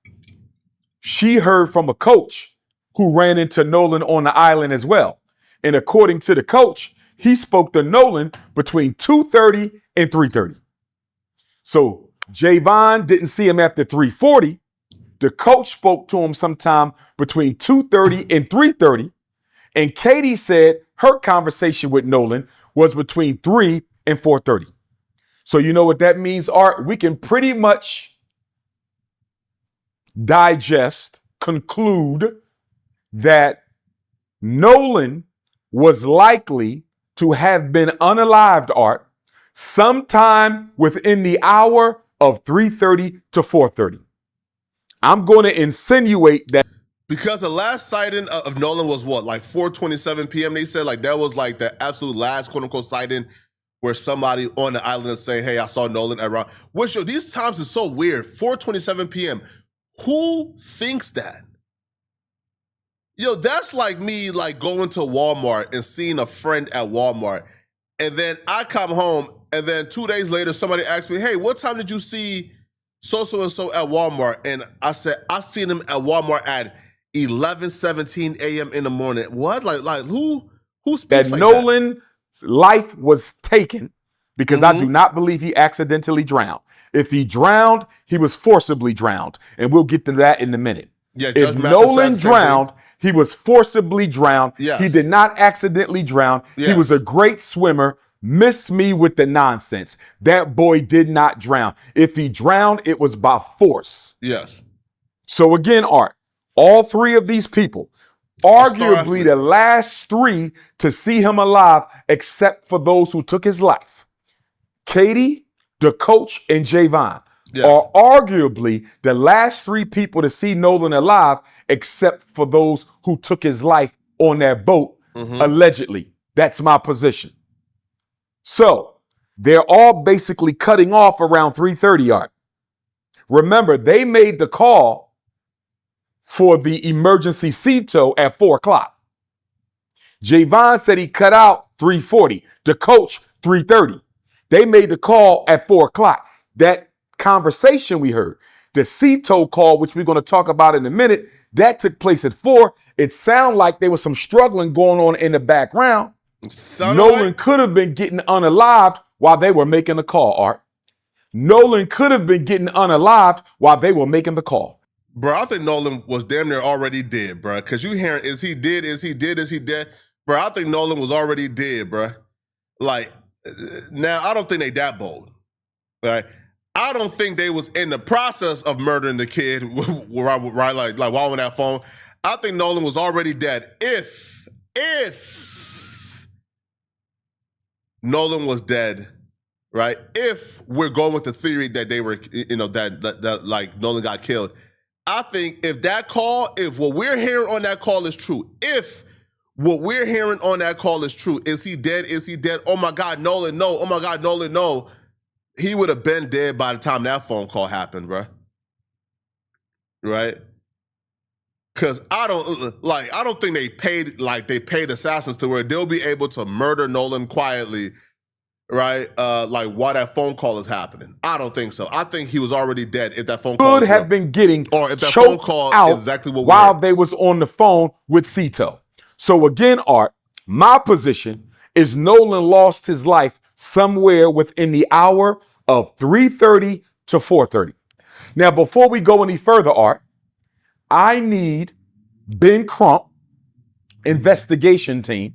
she heard from a coach who ran into Nolan on the island as well. And according to the coach, he spoke to Nolan between 2:30 and 3:30. So Javon didn't see him after 3:40. The coach spoke to him sometime between 2:30 and 3:30. And Katie said her conversation with Nolan was between 3 and 4:30. So you know what that means, Art? We can pretty much conclude that Nolan was likely to have been unalived, Art, sometime within the hour of 3:30 to 4:30. I'm going to insinuate that. Because the last sighting of Nolan was what, like 4:27 p.m. They said like that was like the absolute last quote unquote sighting where somebody on the island is saying, hey, I saw Nolan around. Which these times is so weird. 4:27 p.m. Who thinks that? That's like me like going to Walmart and seeing a friend at Walmart. And then I come home and then 2 days later, somebody asks me, hey, what time did you see so-and-so at Walmart? And I said, I seen him at Walmart at 11:17 a.m. in the morning. What? Like who speaks like Nolan's life was taken because I do not believe he accidentally drowned. If he drowned, he was forcibly drowned. And we'll get to that in a minute. Yeah, if Nolan drowned, he was forcibly drowned. Yes. He did not accidentally drown. Yes. He was a great swimmer. Miss me with the nonsense. That boy did not drown. If he drowned, it was by force. Yes. So again, Art, all three of these people, arguably the last three to see him alive, except for those who took his life, Katie, the coach, and Javon, are arguably the last three people to see Nolan alive, except for those who took his life on that boat, allegedly. That's my position. So they're all basically cutting off around 3:30, Art. Remember, they made the call for the emergency CTO at 4 o'clock. Javon said he cut out 3:40. The coach, 3:30. They made the call at 4 o'clock. That conversation we heard, the CTO call, which we're going to talk about in a minute, that took place at 4. It sounded like there was some struggling going on in the background. Nolan could have been getting unalived while they were making the call, Art. Nolan could have been getting unalived while they were making the call. Bro, I think Nolan was damn near already dead, bro. Because you hearing, is he dead? Is he dead? Is he dead? Bro, I think Nolan was already dead, bro. Like, now, I don't think they that bold. Right? I don't think they was in the process of murdering the kid, right? Like while on that phone. I think Nolan was already dead. If Nolan was dead, right? If we're going with the theory that they were, that like Nolan got killed, I think if what we're hearing on that call is true, is he dead? Is he dead? Oh my God, Nolan, no. Oh my God, Nolan, no. He would have been dead by the time that phone call happened, bro. Right? Because I don't think they paid assassins to where they'll be able to murder Nolan quietly, right? Like while that phone call is happening. I don't think so. I think he was already dead if that phone call could have been getting or if that phone call out is exactly what while they was on the phone with Cito. So again, Art, my position is Nolan lost his life somewhere within the hour of 3:30 to 4:30. Now, before we go any further, Art, I need Ben Crump, investigation team,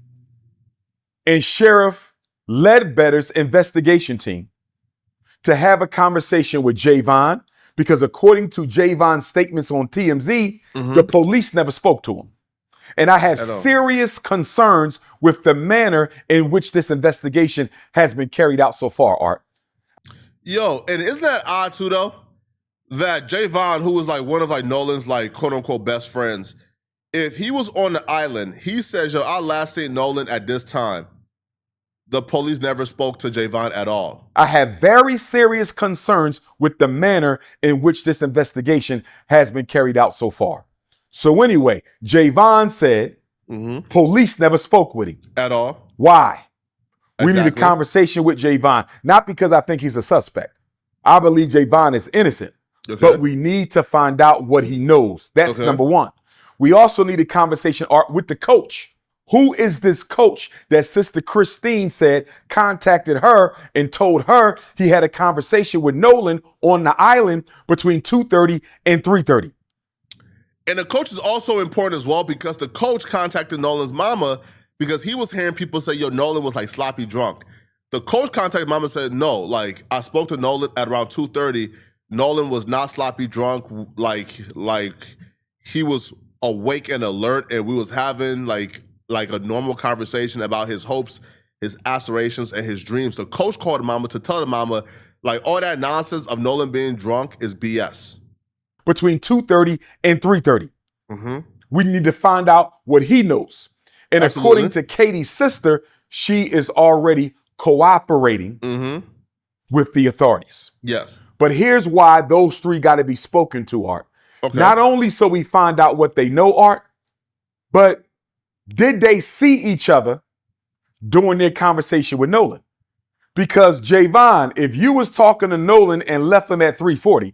and Sheriff Ledbetter's investigation team to have a conversation with Javon, because according to Javon's statements on TMZ, the police never spoke to him. And I have serious concerns with the manner in which this investigation has been carried out so far, Art. Yo, and isn't that odd too, though? That Javon, who was like one of like Nolan's like quote unquote best friends, if he was on the island, he says, yo, I last seen Nolan at this time. The police never spoke to Javon at all. I have very serious concerns with the manner in which this investigation has been carried out so far. So anyway, Javon said police never spoke with him. At all. Why? We need a conversation with Javon, not because I think he's a suspect. I believe Javon is innocent, but we need to find out what he knows. That's number one. We also need a conversation with the coach. Who is this coach that Sister Christine said contacted her and told her he had a conversation with Nolan on the island between 2:30 and 3:30? And the coach is also important as well, because the coach contacted Nolan's mama because he was hearing people say, yo, Nolan was like sloppy drunk. The coach contacted mama and said, no, like I spoke to Nolan at around 2:30. Nolan was not sloppy drunk. Like he was awake and alert, and we was having like a normal conversation about his hopes, his aspirations, and his dreams. The coach called mama to tell the mama, like, all that nonsense of Nolan being drunk is BS. Between 2:30 and 3:30. We need to find out what he knows. And according to Katie's sister, she is already cooperating with the authorities. Yes. But here's why those three got to be spoken to, Art. Not only so we find out what they know, Art, but did they see each other during their conversation with Nolan? Because Javon, if you was talking to Nolan and left him at 3:40,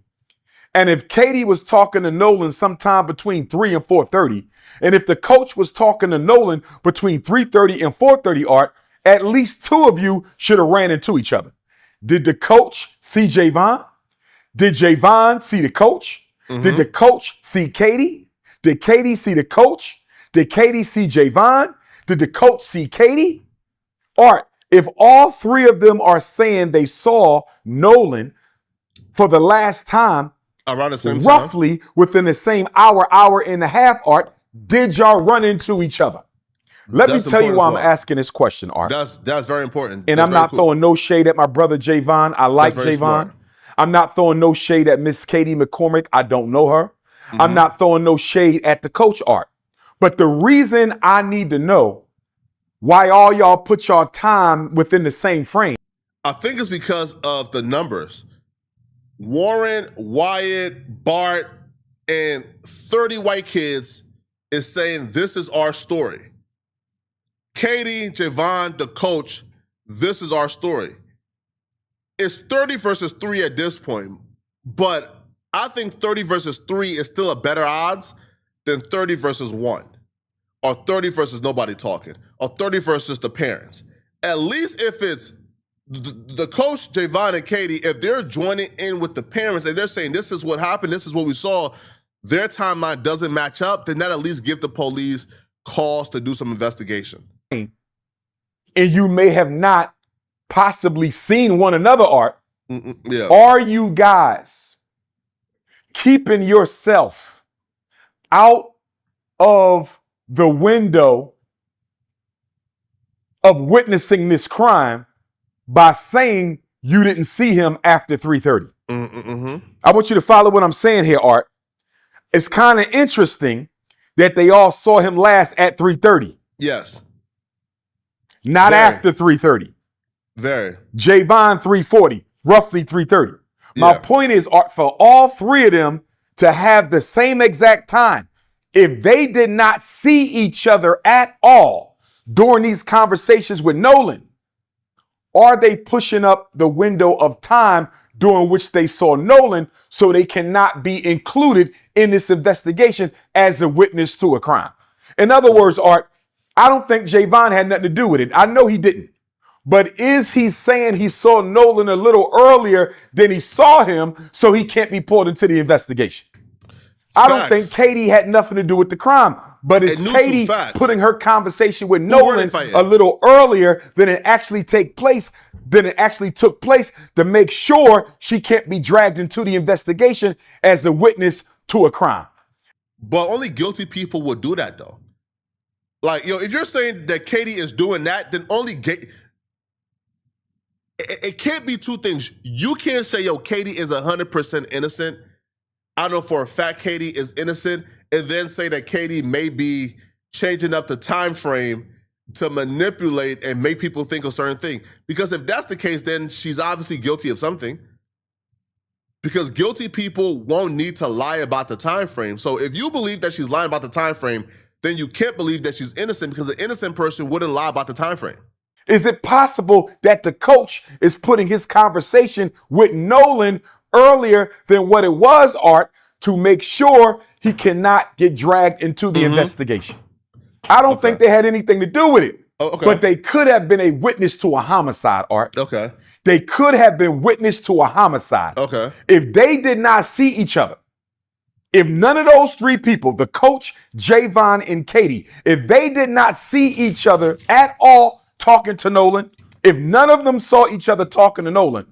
and if Katie was talking to Nolan sometime between 3 and 4:30, and if the coach was talking to Nolan between 3:30 and 4:30, Art, at least two of you should have ran into each other. Did the coach see Javon? Did Javon see the coach? Did the coach see Katie? Did Katie see the coach? Did Katie see Javon? Did the coach see Katie? Art, If all three of them are saying they saw Nolan for the last time, around the same roughly time, within the same hour and a half, Art, did y'all run into each other? Let me tell you why I'm asking this question, Art. That's very important. And I'm not throwing no shade at my brother Javon. I like Javon. I'm not throwing no shade at Miss Katie McCormick. I don't know her. I'm not throwing no shade at the coach, Art. But the reason I need to know why all y'all put y'all time within the same frame, I think it's because of the numbers. Warren, Wyatt, Bart, and 30 white kids is saying this is our story. Katie, Javon, the coach, this is our story. It's 30 versus 3 at this point, but I think 30 versus 3 is still a better odds than 30 versus 1, or 30 versus nobody talking, or 30 versus the parents. At least if it's the coach, Javon and Katie, if they're joining in with the parents and they're saying this is what happened, this is what we saw, their timeline doesn't match up, then that at least give the police cause to do some investigation. And you may have not possibly seen one another, Art. Yeah. Are you guys keeping yourself out of the window of witnessing this crime by saying you didn't see him after 3:30? I want you to follow what I'm saying here, Art. It's kind of interesting that they all saw him last at 3:30. Yes. Not after 3:30. Very. Javon 3:40, roughly 3:30. My point is, Art, for all three of them to have the same exact time, if they did not see each other at all during these conversations with Nolan, are they pushing up the window of time during which they saw Nolan so they cannot be included in this investigation as a witness to a crime? In other words, Art, I don't think Javon had nothing to do with it. I know he didn't. But is he saying he saw Nolan a little earlier than he saw him so he can't be pulled into the investigation? I don't think Katie had nothing to do with the crime, but is Katie putting her conversation with Nolan a little earlier than it actually took place to make sure she can't be dragged into the investigation as a witness to a crime? But only guilty people would do that, though. Like, if you're saying that Katie is doing that, then only it can't be two things. You can't say, Katie is 100% innocent. I know for a fact Katie is innocent, and then say that Katie may be changing up the time frame to manipulate and make people think a certain thing. Because if that's the case, then she's obviously guilty of something. Because guilty people won't need to lie about the time frame. So if you believe that she's lying about the time frame, then you can't believe that she's innocent, because an innocent person wouldn't lie about the time frame. Is it possible that the coach is putting his conversation with Nolan earlier than what it was, Art, to make sure he cannot get dragged into the investigation? I don't think they had anything to do with it. But they could have been a witness to a homicide, Art. They could have been witness to a homicide. If they did not see each other, if none of those three people, the coach, Javon, and Katie, if they did not see each other at all talking to Nolan, if none of them saw each other talking to Nolan,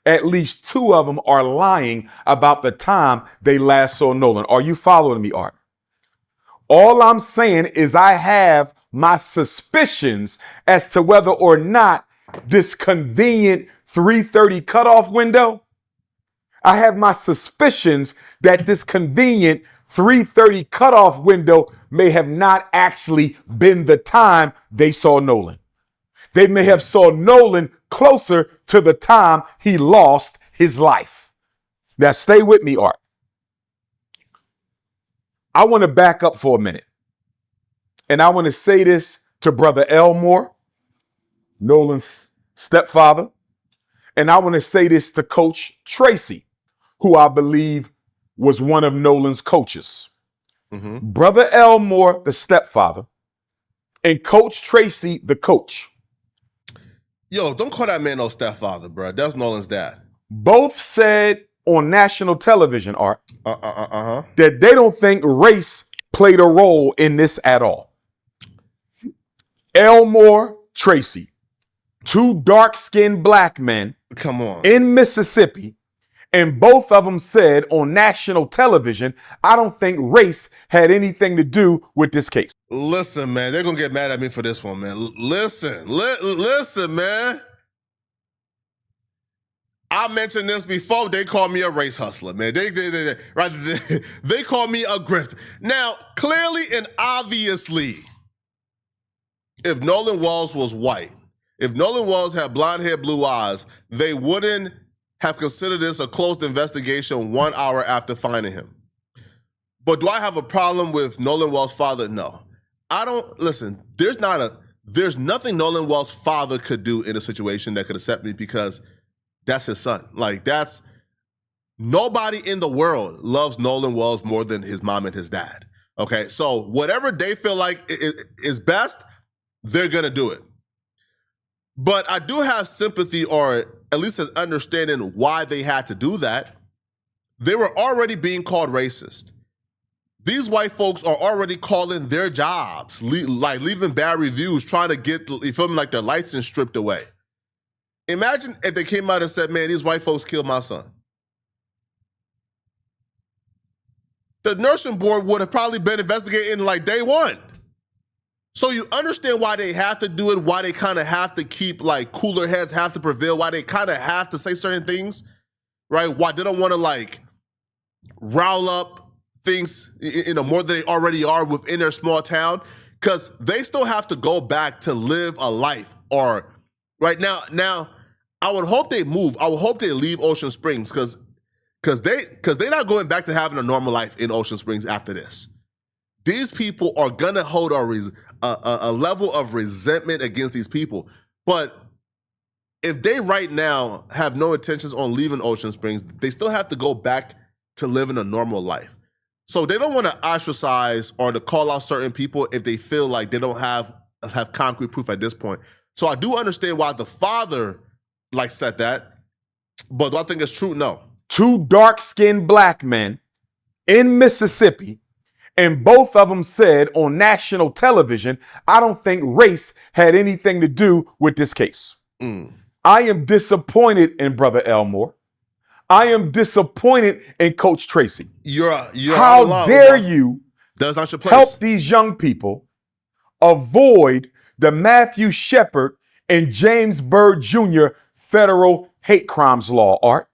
at least two of them are lying about the time they last saw Nolan. Are you following me, Art? All I'm saying is I have my suspicions as to whether or not this convenient 3:30 cutoff window, I have my suspicions that this convenient 3:30 cutoff window may have not actually been the time they saw Nolan. They may have saw Nolan closer to the time he lost his life. Now stay with me, Art. I want to back up for a minute. And I want to say this to Brother Elmore, Nolan's stepfather. And I want to say this to Coach Tracy, who I believe was one of Nolan's coaches. Brother Elmore, the stepfather, and Coach Tracy, the coach. Don't call that man no stepfather, bro. That's Nolan's dad. Both said on national television, Art, that they don't think race played a role in this at all. Elmore, Tracy, 2 dark-skinned black men Come on. in Mississippi, and both of them said on national television, I don't think race had anything to do with this case. Listen, man, they're going to get mad at me for this one, man. Listen, man. I mentioned this before. They call me a race hustler, man. They call me a grift. Now, clearly and obviously, if Nolan Walls was white, if Nolan Walls had blonde hair, blue eyes, they wouldn't have considered this a closed investigation 1 hour after finding him. But do I have a problem with Nolan Walls' father? No. I don't, listen, there's nothing Nolan Walls' father could do in a situation that could accept me because that's his son. Like, nobody in the world loves Nolan Walls more than his mom and his dad. Okay, so whatever they feel like is best, they're gonna do it. But I do have sympathy, or at least an understanding why they had to do that. They were already being called racist. These white folks are already calling their jobs, leaving bad reviews, trying to get, you feel me, like their license stripped away. Imagine if they came out and said, man, these white folks killed my son. The nursing board would have probably been investigating like day one. So you understand why they have to do it, why they kind of have to keep, like, cooler heads have to prevail, why they kind of have to say certain things, right? Why they don't want to, like, rile up things, more than they already are within their small town, because they still have to go back to live a life. Or right now, I would hope they move. I would hope they leave Ocean Springs because they're not going back to having a normal life in Ocean Springs after this. These people are gonna hold a level of resentment against these people. But if they right now have no intentions on leaving Ocean Springs, they still have to go back to living a normal life. So they don't want to ostracize or to call out certain people if they feel like they don't have concrete proof at this point. So I do understand why the father said that, but do I think it's true? No. 2 dark-skinned black men in Mississippi, and both of them said on national television, I don't think race had anything to do with this case. I am disappointed in Brother Elmore. I am disappointed in Coach Tracy. How dare you That's not your place. Help these young people avoid the Matthew Shepard and James Byrd Jr. federal hate crimes law, Art,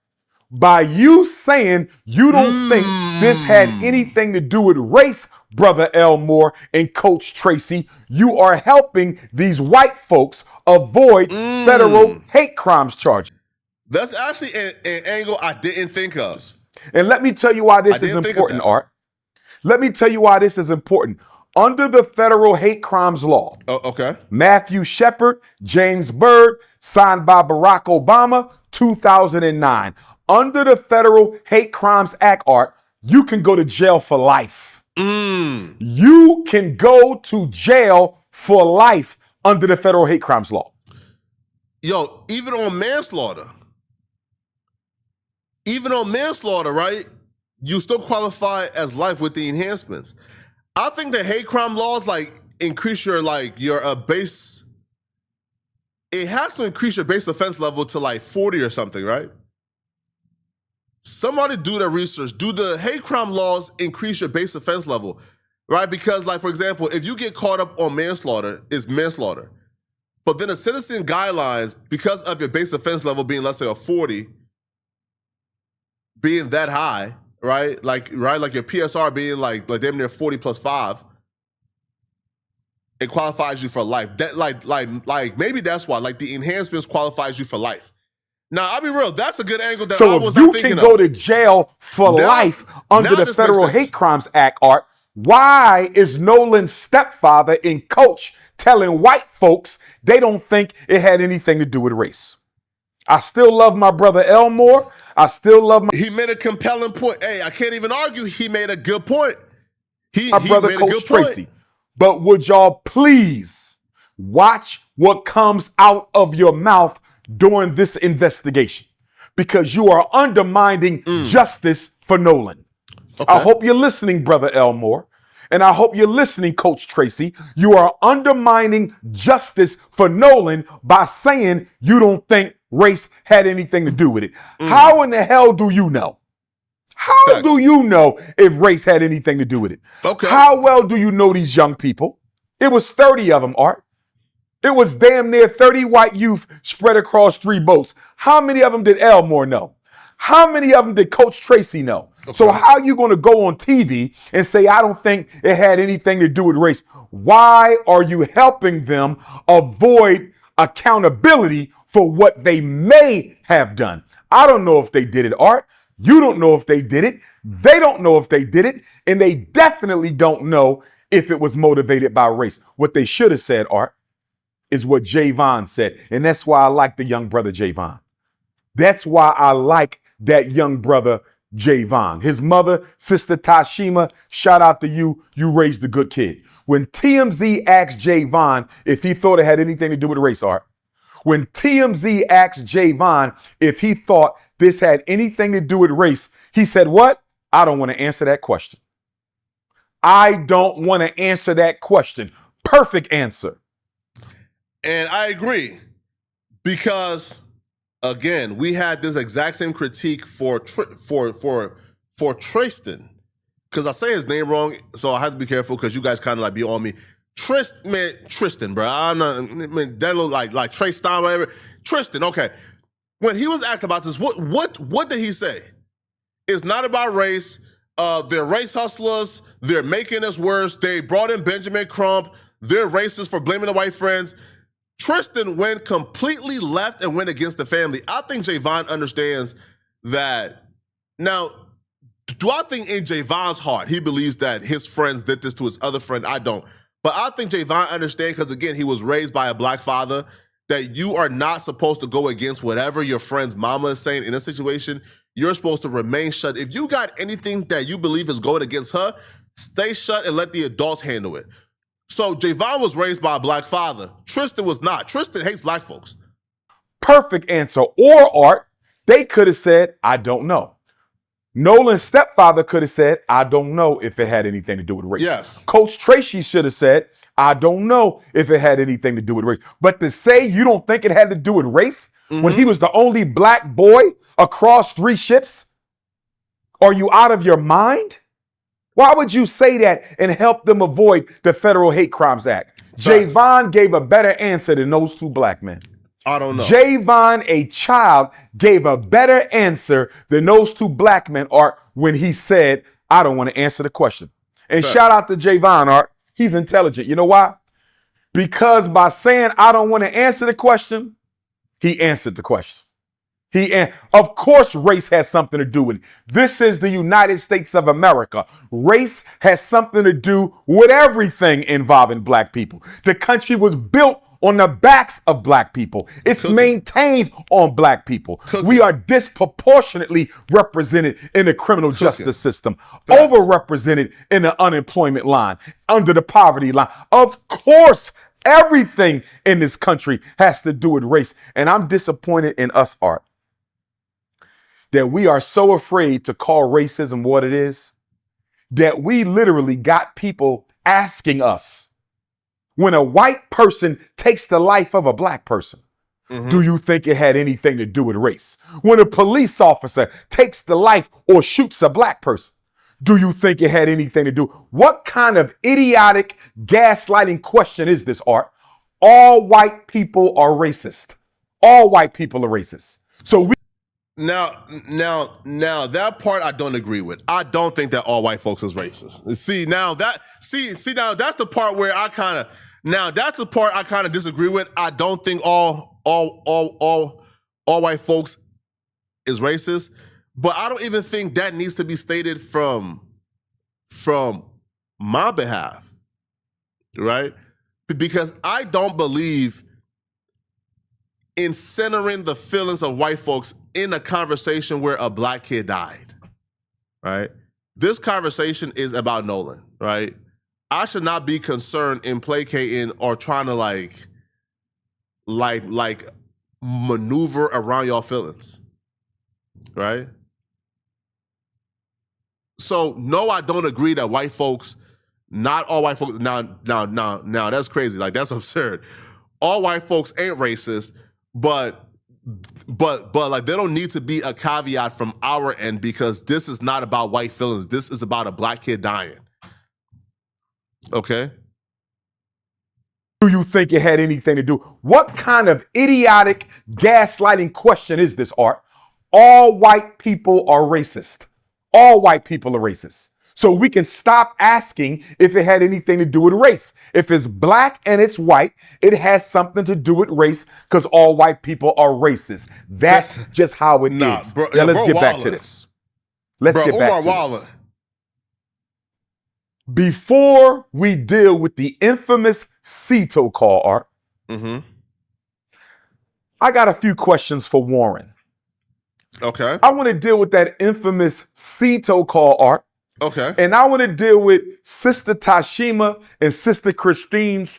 by you saying you don't think this had anything to do with race, Brother Elmore and Coach Tracy. You are helping these white folks avoid federal hate crimes charges. That's actually an angle I didn't think of. And let me tell you why this is important, Art. Let me tell you why this is important. Under the federal hate crimes law, Matthew Shepard, James Byrd, signed by Barack Obama, 2009. Under the Federal Hate Crimes Act, Art, you can go to jail for life. You can go to jail for life under the federal hate crimes law. Yo, even on manslaughter, right? You still qualify as life with the enhancements. I think the hate crime laws increase your base. It has to increase your base offense level to 40 or something, right? Somebody do the research. Do the hate crime laws increase your base offense level, right? Because, for example, if you get caught up on manslaughter, it's manslaughter. But then the sentencing guidelines, because of your base offense level being, let's say, a 40, being that high, right? Like your PSR being like damn near 40 plus 5, it qualifies you for life. That maybe that's why the enhancements qualifies you for life. Now, I'll be real, that's a good angle that I was not thinking of. So if you can go to jail for life under the Federal Hate Crimes Act, Art, why is Nolan's stepfather and coach telling white folks they don't think it had anything to do with race? I still love my brother Elmore. I still love my... He made a compelling point. Hey, I can't even argue. He made a good point. My brother Coach Tracy. But would y'all please watch what comes out of your mouth during this investigation? Because you are undermining justice for Nolan. I hope you're listening, Brother Elmore. and I hope you're listening, Coach Tracy, you are undermining justice for Nolan by saying you don't think race had anything to do with it. How in the hell do you know? How do you know if race had anything to do with it? Okay. How well do you know these young people? It was 30 of them, Art. It was damn near 30 white youth spread across 3 boats. How many of them did Elmore know? How many of them did Coach Tracy know? Okay. So how are you going to go on TV and say, I don't think it had anything to do with race? Why are you helping them avoid accountability for what they may have done? I don't know if they did it, Art. You don't know if they did it. They don't know if they did it. And they definitely don't know if it was motivated by race. What they should have said, Art, is what Javon said. And that's why I like the young brother Javon. That's why I like that young brother Javon. His mother, Sister Tashima, shout out to you. You raised a good kid. When TMZ asked Javon if he thought it had anything to do with race, Art, when TMZ asked Javon if he thought this had anything to do with race, he said, what? I don't want to answer that question. I don't want to answer that question. Perfect answer. And I agree, because again, we had this exact same critique for Tristan, because I say his name wrong, so I have to be careful because you guys kind of like be on me. Tristan, bro. I'm not. I mean, that look like Trey Stein, whatever. Tristan, okay. When he was asked about this, what did he say? It's not about race. They're race hustlers. They're making us worse. They brought in Benjamin Crump. They're racist for blaming the white friends. Tristan went completely left and went against the family. I think Javon understands that. Now, do I think in Javon's heart he believes that his friends did this to his other friend? I don't. But I think Javon understands, because again, he was raised by a black father, that you are not supposed to go against whatever your friend's mama is saying in a situation. You're supposed to remain shut. If you got anything that you believe is going against her, stay shut and let the adults handle it. So Javon was raised by a black father. Tristan was not. Tristan hates black folks. Perfect answer. Or, Art, they could have said, I don't know. Nolan's stepfather could have said, I don't know if it had anything to do with race. Yes. Coach Tracy should have said, I don't know if it had anything to do with race. But to say you don't think it had to do with race when he was the only black boy across 3 ships, are you out of your mind? Why would you say that and help them avoid the Federal Hate Crimes Act? Javon gave a better answer than those 2 black men. I don't know. Javon, a child, gave a better answer than those 2 black men, Art, when he said, I don't want to answer the question. And shout out to Javon, Art. He's intelligent. You know why? Because by saying, I don't want to answer the question, he answered the question. Of course, race has something to do with it. This is the United States of America. Race has something to do with everything involving black people. The country was built on the backs of black people. It's maintained on black people. We are disproportionately represented in the criminal justice system, overrepresented in the unemployment line, under the poverty line. Of course, everything in this country has to do with race. And I'm disappointed in us, Art, that we are so afraid to call racism what it is, that we literally got people asking us, when a white person takes the life of a black person, do you think it had anything to do with race? When a police officer takes the life or shoots a black person, do you think it had anything to do? What kind of idiotic gaslighting question is this, Art? All white people are racist. All white people are racist. So we Now, that part I don't agree with. I don't think that all white folks is racist. Now that's the part where that's the part I kind of disagree with. I don't think all white folks is racist, but I don't even think that needs to be stated from my behalf, right? Because I don't believe in centering the feelings of white folks in a conversation where a black kid died, right? This conversation is about Nolan, right? I should not be concerned in placating or trying to like maneuver around y'all feelings, right? So no, I don't agree that white folks Not all white folks. Now, that's crazy. Like, that's absurd. All white folks ain't racist, but like, there don't need to be a caveat from our end, because this is not about white feelings. This is about a black kid dying. Okay? Do you think it had anything to do? What kind of idiotic gaslighting question is this, Art? All white people are racist. All white people are racist. So we can stop asking if it had anything to do with race. If it's black and it's white, it has something to do with race, because all white people are racist. That's just how it is. Bro, now let's get back to this. Let's get back to this. Before we deal with the infamous Cito call, Art, I got a few questions for Warren. Okay. I want to deal with that infamous Cito call, Art. Okay. And I want to deal with Sister Tashima and Sister Christine's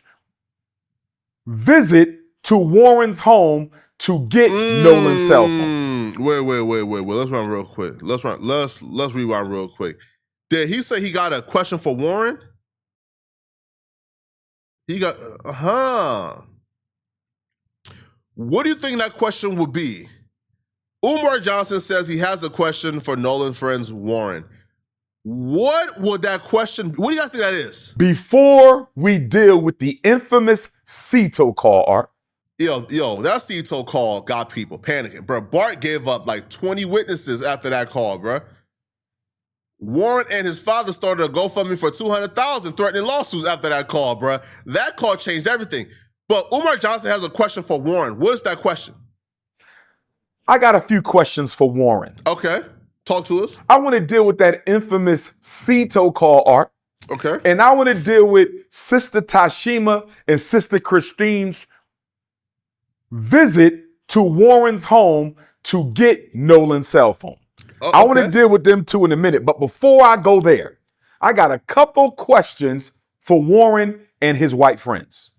visit to Warren's home to get Nolan's cell phone. Wait. Let's run real quick. Let's rewind real quick. Did he say he got a question for Warren? He got What do you think that question would be? Umar Johnson says he has a question for Nolan's friends Warren. What would that question? What do you guys think that is? Before we deal with the infamous Cito call, Art. Yo, that Cito call got people panicking, bro. Bart gave up like 20 witnesses after that call, bro. Warren and his father started a GoFundMe for $200,000, threatening lawsuits after that call, bro. That call changed everything. But Umar Johnson has a question for Warren. What is that question? I got a few questions for Warren. Okay. Talk to us. I want to deal with that infamous Cito call, Art. Okay. And I want to deal with Sister Tashima and Sister Christine's visit to Warren's home to get Nolan's cell phone. Okay. I want to deal with them two in a minute. But before I go there, I got a couple questions for Warren and his white friends.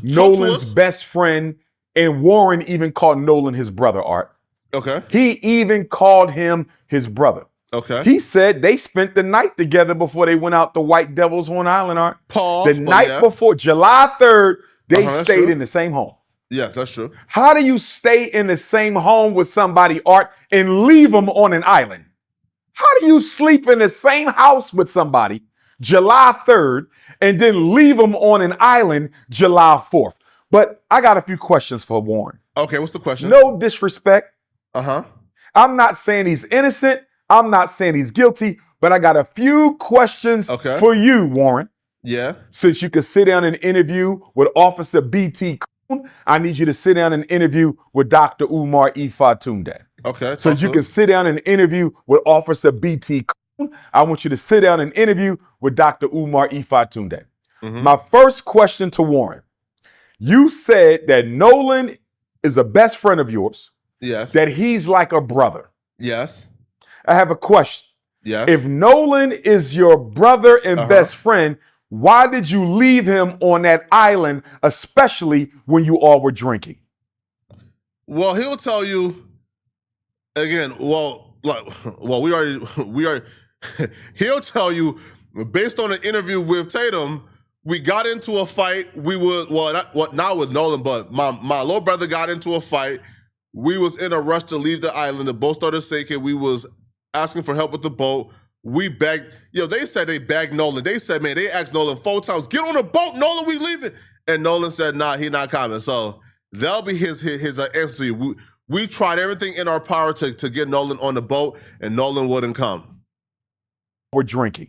Nolan's best friend, and Warren even called Nolan his brother, Art. Okay. He even called him his brother. Okay. He said they spent the night together before they went out to White Devil's Horn Island, Art. Pause. The night before, July 3rd, they stayed in the same home. Yes, that's true. How do you stay in the same home with somebody, Art, and leave them on an island? How do you sleep in the same house with somebody July 3rd and then leave them on an island July 4th? But I got a few questions for Warren. Okay, what's the question? No disrespect. I'm not saying he's innocent. I'm not saying he's guilty, but I got a few questions for you, Warren. Yeah. Since you could sit down and interview with Officer B.T. Coon, I need you to sit down and interview with Dr. Umar Ifatunde. Okay. So you can sit down and interview with Officer B.T. Coon. I want you to sit down and interview with Dr. Umar Ifatunde. My first question to Warren. You said that Nolan is a best friend of yours. Yes. That he's like a brother. Yes. I have a question. Yes. If Nolan is your brother and best friend, why did you leave him on that island, especially when you all were drinking? Well, he'll tell you again. We already. He'll tell you based on an interview with Tatum. We got into a fight. We were not with Nolan, but my little brother got into a fight. We was in a rush to leave the island. The boat started sinking. We was asking for help with the boat. We begged. They said they begged Nolan. They said, man, they asked Nolan 4 times, get on the boat, Nolan, we leaving. And Nolan said, nah, he not coming. So that'll be his answer to you. We tried everything in our power to get Nolan on the boat, and Nolan wouldn't come. We're drinking.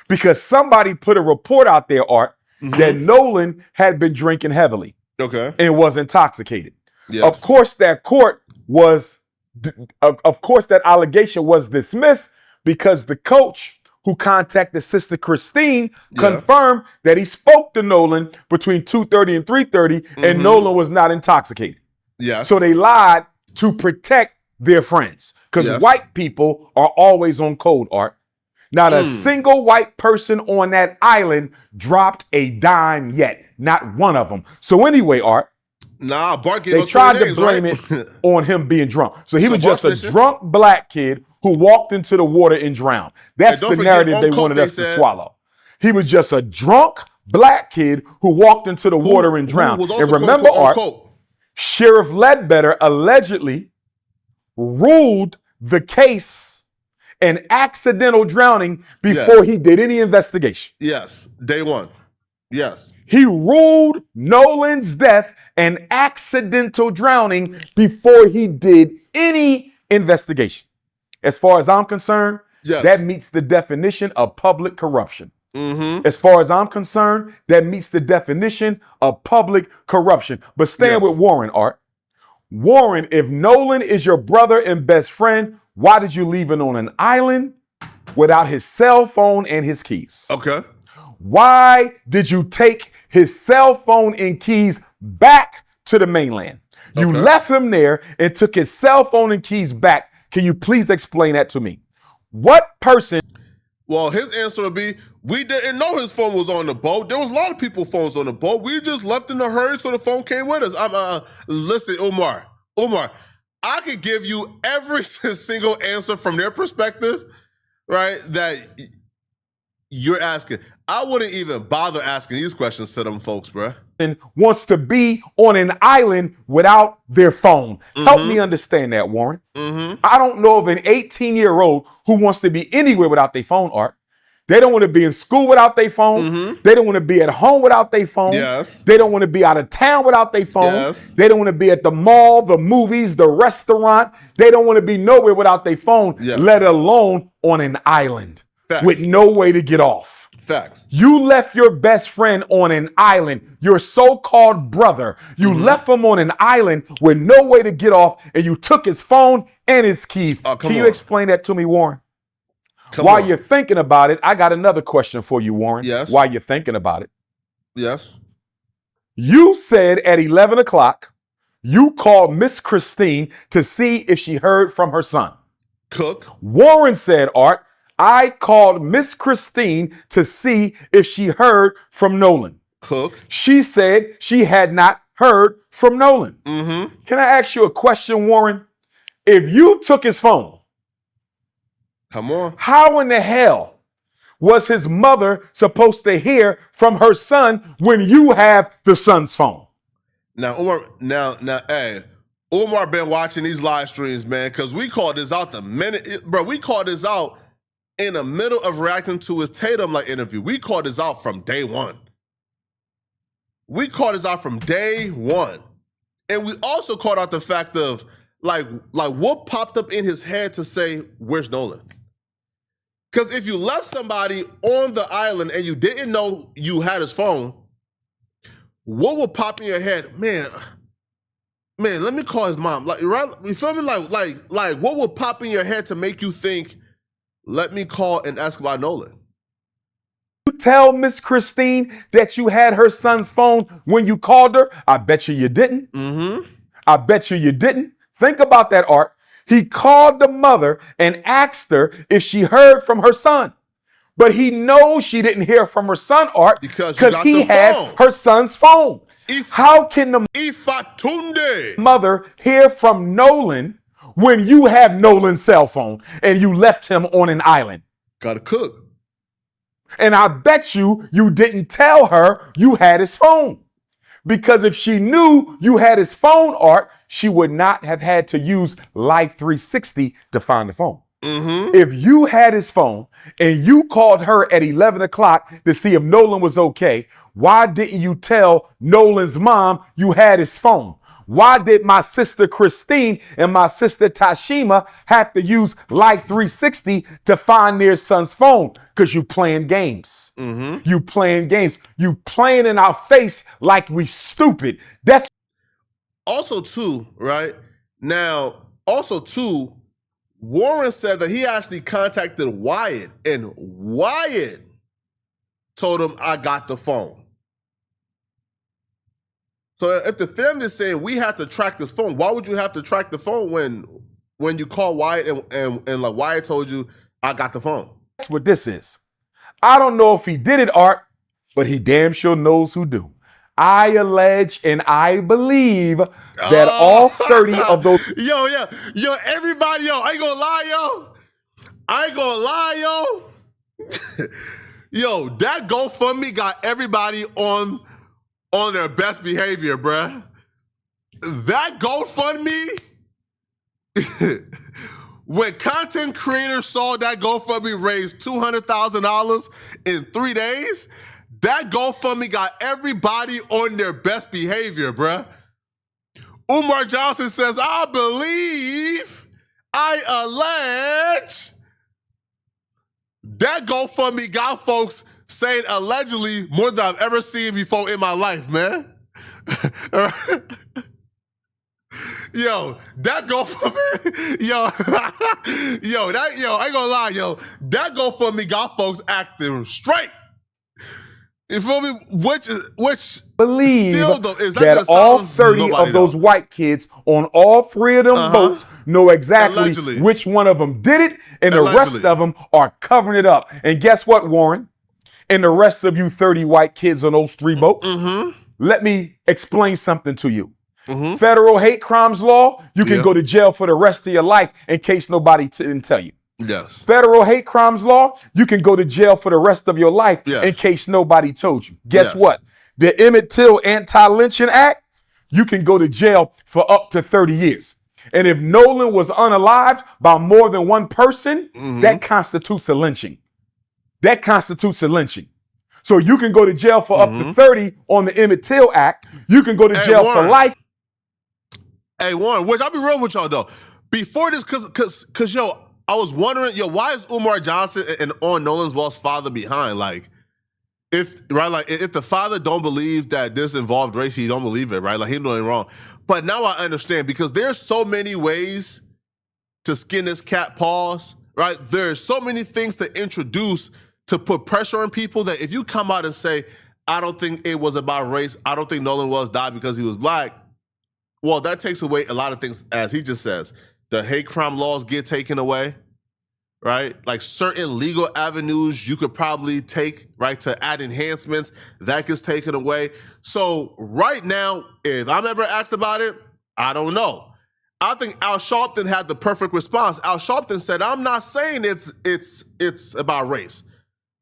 Because somebody put a report out there, Art, that Nolan had been drinking heavily. Okay. And was intoxicated. Yes. Of course, that allegation was dismissed because the coach who contacted Sister Christine confirmed that he spoke to Nolan between 2:30 and 3:30, and Nolan was not intoxicated. Yes. So they lied to protect their friends because white people are always on code, Art. Not a single white person on that island dropped a dime yet. Not one of them. So anyway, Art, Nah, Bart gave They us tried names, to blame right? it on him being drunk. So he was just Bart's a drunk black kid who walked into the water and drowned. That's the narrative they wanted us to swallow. He was just a drunk black kid who walked into the water and drowned. And remember, Art, Sheriff Ledbetter allegedly ruled the case an accidental drowning before he did any investigation. Yes, day one. Yes. He ruled Nolan's death an accidental drowning before he did any investigation. As far as I'm concerned, that meets the definition of public corruption. As far as I'm concerned, that meets the definition of public corruption. But staying with Warren, Art. Warren, if Nolan is your brother and best friend, why did you leave him on an island without his cell phone and his keys? Okay. Why did you take his cell phone and keys back to the mainland? You left him there and took his cell phone and keys back. Can you please explain that to me? What person? Well, his answer would be, we didn't know his phone was on the boat. There was a lot of people's phones on the boat. We just left in a hurry, so the phone came with us. Listen, Umar, I could give you every single answer from their perspective, right, that you're asking. I wouldn't even bother asking these questions to them folks, bruh. Wants to be on an island without their phone. Help me understand that, Warren. I don't know of an 18-year-old who wants to be anywhere without their phone, Art. They don't want to be in school without their phone. They don't want to be at home without their phone. They don't want to be out of town without their phone. They don't want to be at the mall, the movies, the restaurant. They don't want to be nowhere without their phone, let alone on an island with no way to get off. Facts. You left your best friend on an island, your so-called brother. You left him on an island with no way to get off, and you took his phone and his keys. Can you explain that to me, Warren? While you're thinking about it, I got another question for you, Warren. Yes. While you're thinking about it. Yes. You said at 11 o'clock, you called Miss Christine to see if she heard from her son. Cook. Warren said, Art, I called Miss Christine to see if she heard from Nolan. Cook. She said she had not heard from Nolan. Can I ask you a question, Warren? If you took his phone, come on, how in the hell was his mother supposed to hear from her son when you have the son's phone? Now, Umar, hey, Umar been watching these live streams, man, because we called this out we called this out in the middle of reacting to his Tatum interview. We called this out from day one. And we also called out the fact of like what popped up in his head to say, where's Nolan? Because if you left somebody on the island and you didn't know you had his phone, what would pop in your head? Man, let me call his mom. Right? You feel me? Like what would pop in your head to make you think, let me call and ask about Nolan? You tell Miss Christine that you had her son's phone when you called her? I bet you didn't. I bet you didn't. Think about that, Art. He called the mother and asked her if she heard from her son. But he knows she didn't hear from her son, Art, because he has her son's phone. How can the mother hear from Nolan when you have Nolan's cell phone and you left him on an island? Gotta cook. And I bet you didn't tell her you had his phone. Because if she knew you had his phone, Art, she would not have had to use Life 360 to find the phone. If you had his phone and you called her at 11 o'clock to see if Nolan was okay, why didn't you tell Nolan's mom you had his phone? Why did my sister Christine and my sister Tashima have to use Life 360 to find their son's phone? Because you playing games. You playing games. You playing in our face like we stupid. That's also too, right? Now, Warren said that he actually contacted Wyatt, and Wyatt told him, I got the phone. So if the family is saying we have to track this phone, why would you have to track the phone when you call Wyatt and like Wyatt told you, I got the phone? That's what this is. I don't know if he did it, Art, but he damn sure knows who do. I allege and I believe that all 30 of those. Yo, everybody, I ain't gonna lie, yo. Yo, that GoFundMe got everybody on their best behavior, bruh. That GoFundMe, when content creators saw that GoFundMe raise $200,000 in 3 days, that GoFundMe got everybody on their best behavior, bruh. Umar Johnson says, I believe, I allege. That GoFundMe got folks saying allegedly more than I've ever seen before in my life, man. Yo, that GoFundMe, I ain't gonna lie, that GoFundMe got folks acting straight. You feel me? Which believe still, though, is that all 30 of those white kids on all 3 of them boats know exactly allegedly which one of them did it, and the rest of them are covering it up. And guess what, Warren? And the rest of you 30 white kids on those 3 boats, let me explain something to you. Federal hate crimes law, you can go to jail for the rest of your life in case nobody didn't tell you. Yes. Federal hate crimes law, you can go to jail for the rest of your life in case nobody told you. Guess what? The Emmett Till Anti-Lynching Act, you can go to jail for up to 30 years. And if Nolan was unalived by more than one person, that constitutes a lynching. That constitutes a lynching. So you can go to jail for up to 30 on the Emmett Till Act. You can go to jail for life. Hey, Warren, which I'll be real with y'all, though. Before this, because I was wondering, why is Umar Johnson and on Nolan's boss father behind? Like, if the father don't believe that this involved race, he don't believe it, right? Like, he doing wrong. But now I understand, because there's so many ways to skin this cat paws, right? There's so many things to introduce to put pressure on people that if you come out and say, I don't think it was about race, I don't think Nolan died because he was black, well, that takes away a lot of things, as he just says. The hate crime laws get taken away, right? Like certain legal avenues you could probably take, right, to add enhancements, that gets taken away. So right now, if I'm ever asked about it, I don't know. I think Al Sharpton had the perfect response. Al Sharpton said, I'm not saying it's about race,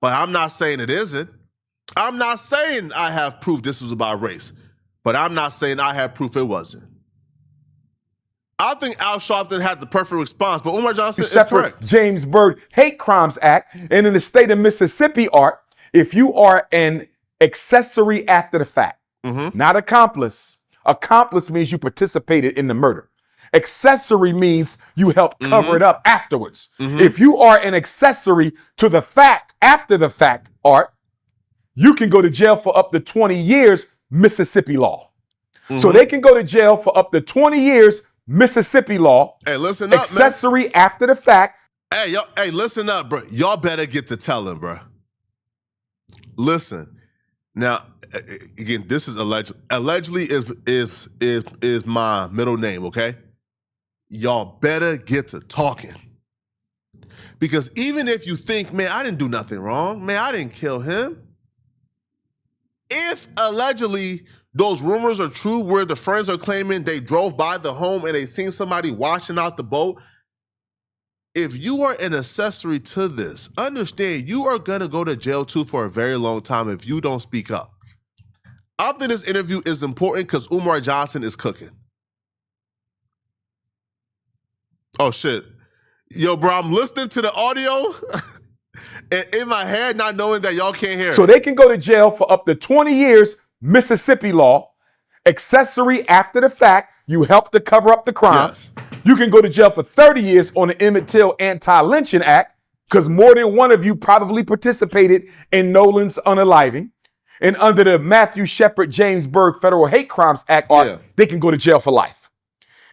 but I'm not saying it isn't. I'm not saying I have proof this was about race, but I'm not saying I have proof it wasn't. I think Al Sharpton had the perfect response, but Umar Johnson is correct. James Byrd Hate Crimes Act, and in the state of Mississippi, Art, if you are an accessory after the fact, not accomplice. Accomplice means you participated in the murder. Accessory means you helped cover it up afterwards. If you are an accessory to the fact, after the fact, Art, you can go to jail for up to 20 years, Mississippi law. So they can go to jail for up to 20 years, Mississippi law. Hey, listen up, accessory man. After the fact. Hey, listen up, bro. Y'all better get to telling, bro. Listen. Now, again, this is allegedly is my middle name, okay? Y'all better get to talking. Because even if you think, man, I didn't do nothing wrong, man, I didn't kill him. If allegedly those rumors are true where the friends are claiming they drove by the home and they seen somebody washing out the boat, if you are an accessory to this, understand you are going to go to jail too for a very long time if you don't speak up. I think this interview is important because Umar Johnson is cooking. Oh, shit. Yo, bro, I'm listening to the audio and in my head not knowing that y'all can't hear it. So they can go to jail for up to 20 years, Mississippi law. Accessory after the fact, you helped to cover up the crime. Yes. You can go to jail for 30 years on the Emmett Till Anti-Lynching Act because more than one of you probably participated in Nolan's unaliving. And under the Matthew Shepard James Byrd Federal Hate Crimes Act, they can go to jail for life.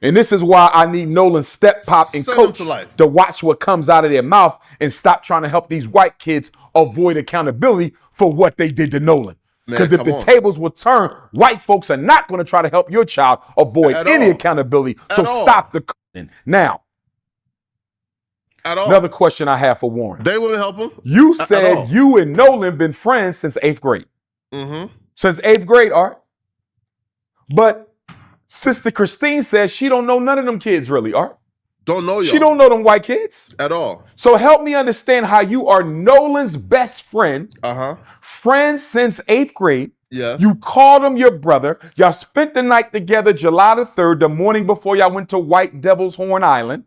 And this is why I need Nolan's step pop and coach to watch what comes out of their mouth and stop trying to help these white kids avoid accountability for what they did to Nolan. Because if the tables will turn, white folks are not going to try to help your child avoid any accountability. So stop the cutting. Now, another question I have for Warren. They wouldn't help him? You said you and Nolan been friends since 8th grade. Since 8th grade, Art. But Sister Christine says she don't know none of them kids really, Art. Don't know y'all. She don't know them white kids. At all. So help me understand how you are Nolan's best friend. Friends since 8th grade. Yeah. You called him your brother. Y'all spent the night together July the 3rd, the morning before y'all went to White Devil's Horn Island.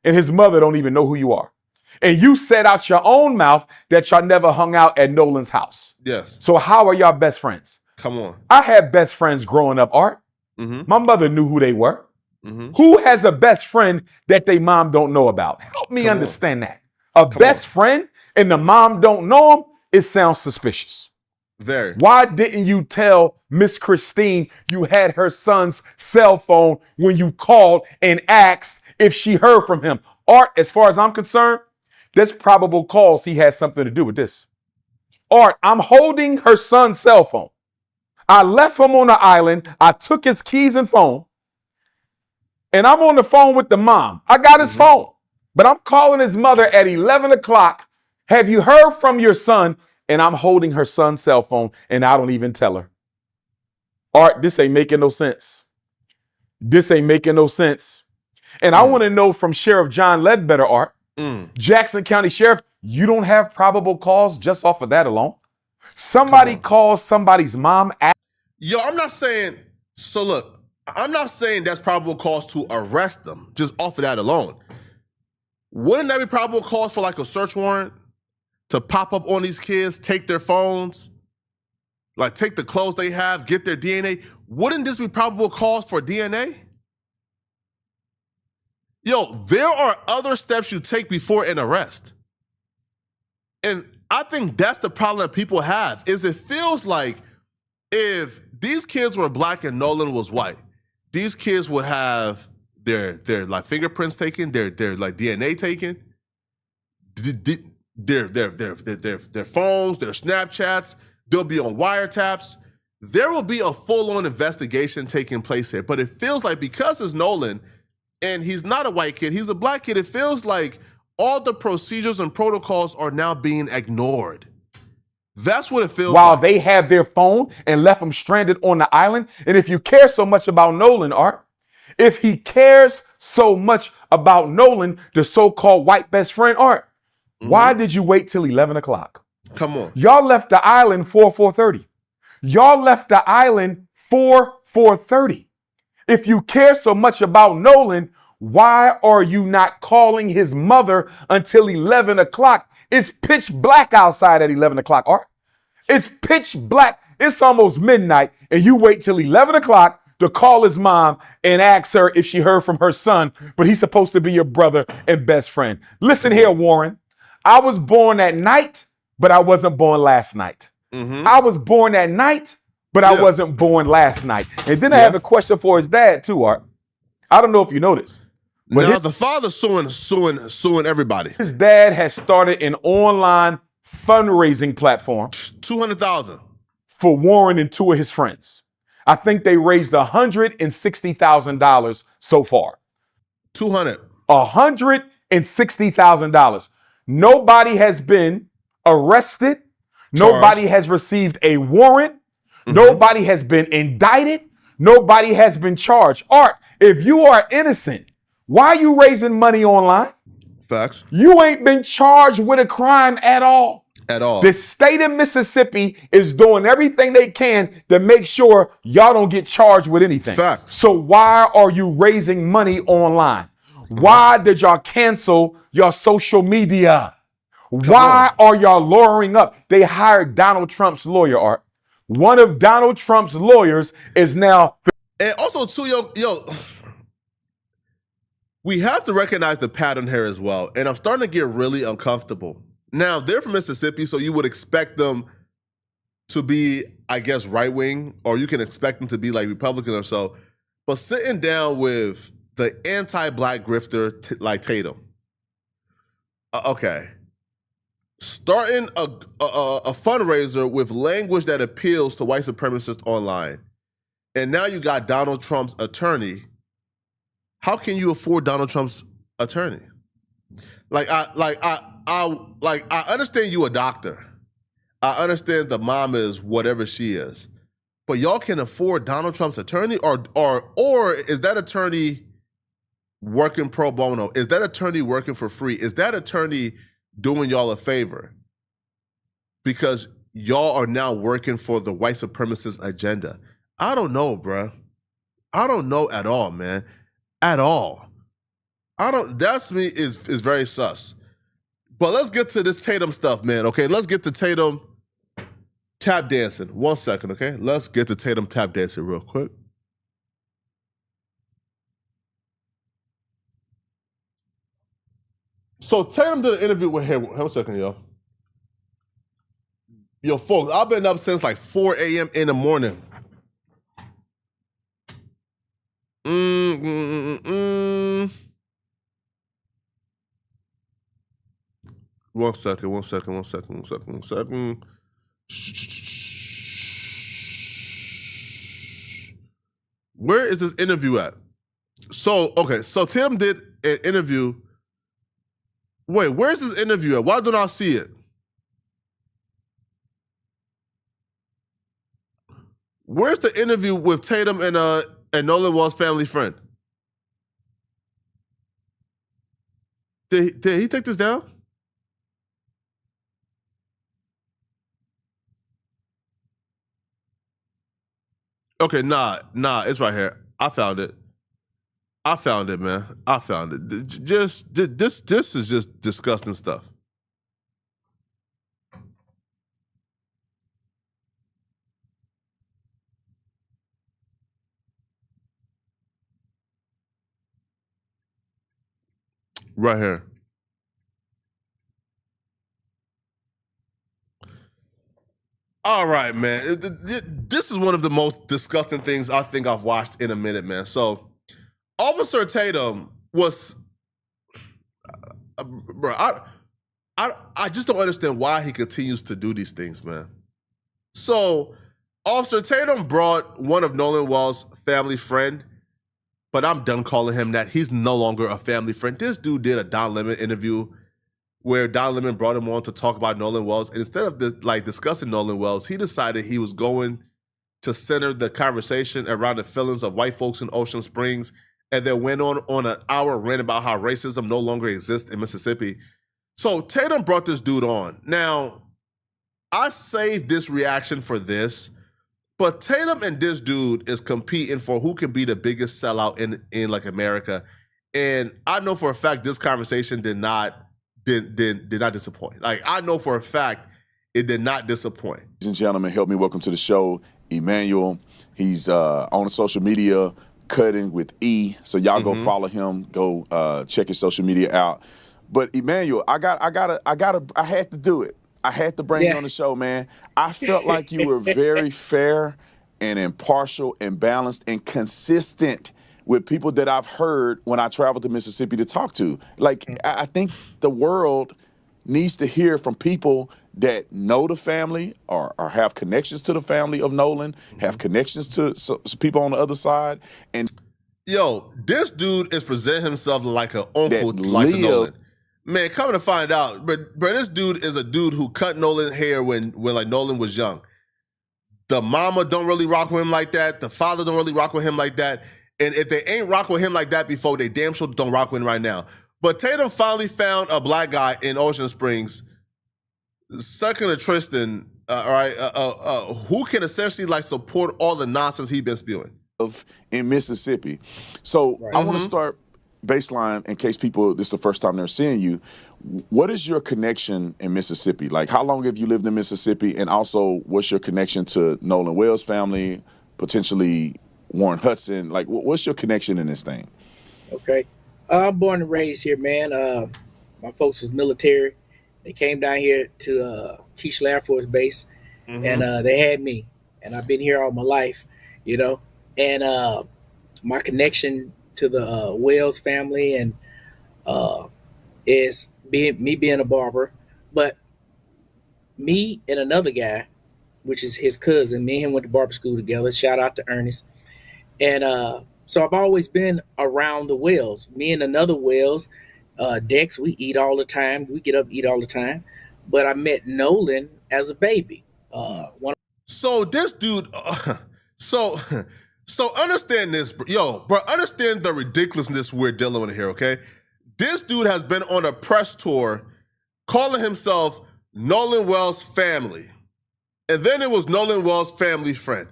And his mother don't even know who you are. And you said out your own mouth that y'all never hung out at Nolan's house. Yes. So how are y'all best friends? Come on. I had best friends growing up, Art. My mother knew who they were. Who has a best friend that they mom don't know about? Help me understand that. A best friend and the mom don't know him, it sounds suspicious. Very. Why didn't you tell Miss Christine you had her son's cell phone when you called and asked if she heard from him? Art, as far as I'm concerned, there's probable cause he has something to do with this. Art, I'm holding her son's cell phone. I left him on the island. I took his keys and phone. And I'm on the phone with the mom. I got his phone. But I'm calling his mother at 11 o'clock. Have you heard from your son? And I'm holding her son's cell phone, and I don't even tell her. Art, this ain't making no sense. This ain't making no sense. And I want to know from Sheriff John Ledbetter, Art, Jackson County Sheriff, you don't have probable cause just off of that alone? Somebody calls somebody's mom. Yo, I'm not saying, so look, I'm not saying that's probable cause to arrest them just off of that alone. Wouldn't that be probable cause for like a search warrant to pop up on these kids, take their phones, like take the clothes they have, get their DNA? Wouldn't this be probable cause for DNA? Yo, there are other steps you take before an arrest. And I think that's the problem that people have, is it feels like if these kids were black and Nolan was white, these kids would have their like fingerprints taken, their like DNA taken, their phones, their Snapchats, they'll be on wiretaps. There will be a full-on investigation taking place here. But it feels like because it's Nolan and he's not a white kid, he's a black kid, it feels like all the procedures and protocols are now being ignored. That's what it feels like. While they have their phone and left them stranded on the island. And if you care so much about Nolan, Art, if he cares so much about Nolan, the so-called white best friend, Art, why did you wait till 11 o'clock? Come on. Y'all left the island for 4:30. Y'all left the island for 4:30. If you care so much about Nolan, why are you not calling his mother until 11 o'clock? It's pitch black outside at 11 o'clock, Art. It's pitch black. It's almost midnight, and you wait till 11 o'clock to call his mom and ask her if she heard from her son, but he's supposed to be your brother and best friend. Listen here, Warren. I was born at night, but I wasn't born last night. I was born at night, but I wasn't born last night. And then I have a question for his dad, too, Art. I don't know if you know this. But now the father's suing everybody. His dad has started an online fundraising platform. $200,000 for Warren and two of his friends. I think they raised $160,000 so far. $160,000. Nobody has been arrested. Nobody has received a warrant. Nobody has been indicted. Nobody has been charged. Art, if you are innocent, why are you raising money online? Facts. You ain't been charged with a crime at all. At all. The state of Mississippi is doing everything they can to make sure y'all don't get charged with anything. Facts. So why are you raising money online? Why did y'all cancel your social media? Why are y'all lawyering up? They hired Donald Trump's lawyer, Art. One of Donald Trump's lawyers is now. And also, too, yo, we have to recognize the pattern here as well. And I'm starting to get really uncomfortable. Now, they're from Mississippi, so you would expect them to be, I guess, right-wing, or you can expect them to be like Republican or so. But sitting down with the anti-black grifter like Tatum, okay, starting a fundraiser with language that appeals to white supremacists online, and now you got Donald Trump's attorney. How can you afford Donald Trump's attorney? I understand you a doctor. I understand the mom is whatever she is. but y'all can afford Donald Trump's attorney, or is that attorney working pro bono? Is that attorney working for free? Is that attorney doing y'all a favor? Because y'all are now working for the white supremacist agenda. I don't know, bruh. I don't know at all, man. At all. That's me is very sus. But let's get to this Tatum stuff, man, okay? Let's get to Tatum tap dancing. 1 second, okay? Let's get to Tatum tap dancing real quick. So Tatum did an interview with him. 1 second, yo. Yo, folks, I've been up since like 4 a.m. in the morning. 1 second. Where is this interview at? So Tatum did an interview. Wait, where's this interview at? Why don't I see it? Where's the interview with Tatum and Nolan Wall's family friend? Did he take this down? Okay, nah, it's right here. I found it, man. I found it. This is just disgusting stuff. Right here. All right, man. This is one of the most disgusting things I think I've watched in a minute, man. So, Officer Tatum was, bro. I just don't understand why he continues to do these things, man. So, Officer Tatum brought one of Nolan Wall's family friend, but I'm done calling him that. He's no longer a family friend. This dude did a Don Lemon interview where Don Lemon brought him on to talk about Nolan Wells. And instead of discussing Nolan Wells, he decided he was going to center the conversation around the feelings of white folks in Ocean Springs, and then went on an hour rant about how racism no longer exists in Mississippi. So Tatum brought this dude on. Now, I saved this reaction for this, but Tatum and this dude is competing for who can be the biggest sellout in like America. And I know for a fact this conversation did not disappoint. Like, I know for a fact it did not disappoint. Ladies and gentlemen, help me welcome to the show, Emmanuel. He's on social media, Cutting with E. So y'all go follow him. Go check his social media out. But Emmanuel, I had to do it. I had to bring you on the show, man. I felt like you were very fair and impartial and balanced and consistent with people that I've heard when I traveled to Mississippi to talk to. Like, I think the world needs to hear from people that know the family or have connections to the family of Nolan, have connections to some people on the other side. And yo, this dude is presenting himself like an uncle, like Nolan. Man, coming to find out, but this dude is a dude who cut Nolan hair when like Nolan was young. The mama don't really rock with him like that. The father don't really rock with him like that. And if they ain't rock with him like that before, they damn sure don't rock with him right now. But Tatum finally found a black guy in Ocean Springs, second to Tristan, who can essentially like support all the nonsense he's been spewing in Mississippi. So I want to start baseline in case people, this is the first time they're seeing you. What is your connection in Mississippi? Like, how long have you lived in Mississippi? And also, what's your connection to Nolan Wells' family, potentially Warren Hudson? Like, what's your connection in this thing? Okay. I'm born and raised here, man. My folks was military. They came down here to Keesler Air Force Base, and they had me. And I've been here all my life, you know. And my connection to the Wells family and is being a barber. But me and another guy, which is his cousin, me and him went to barber school together. Shout out to Ernest. And so I've always been around the Wells. Me and another Wells, Dex, we eat all the time. We get up, eat all the time. But I met Nolan as a baby. So this dude, So, so understand this, yo, bro. Understand the ridiculousness we're dealing with here. Okay, this dude has been on a press tour, calling himself Nolan Wells' family, and then it was Nolan Wells' family friend.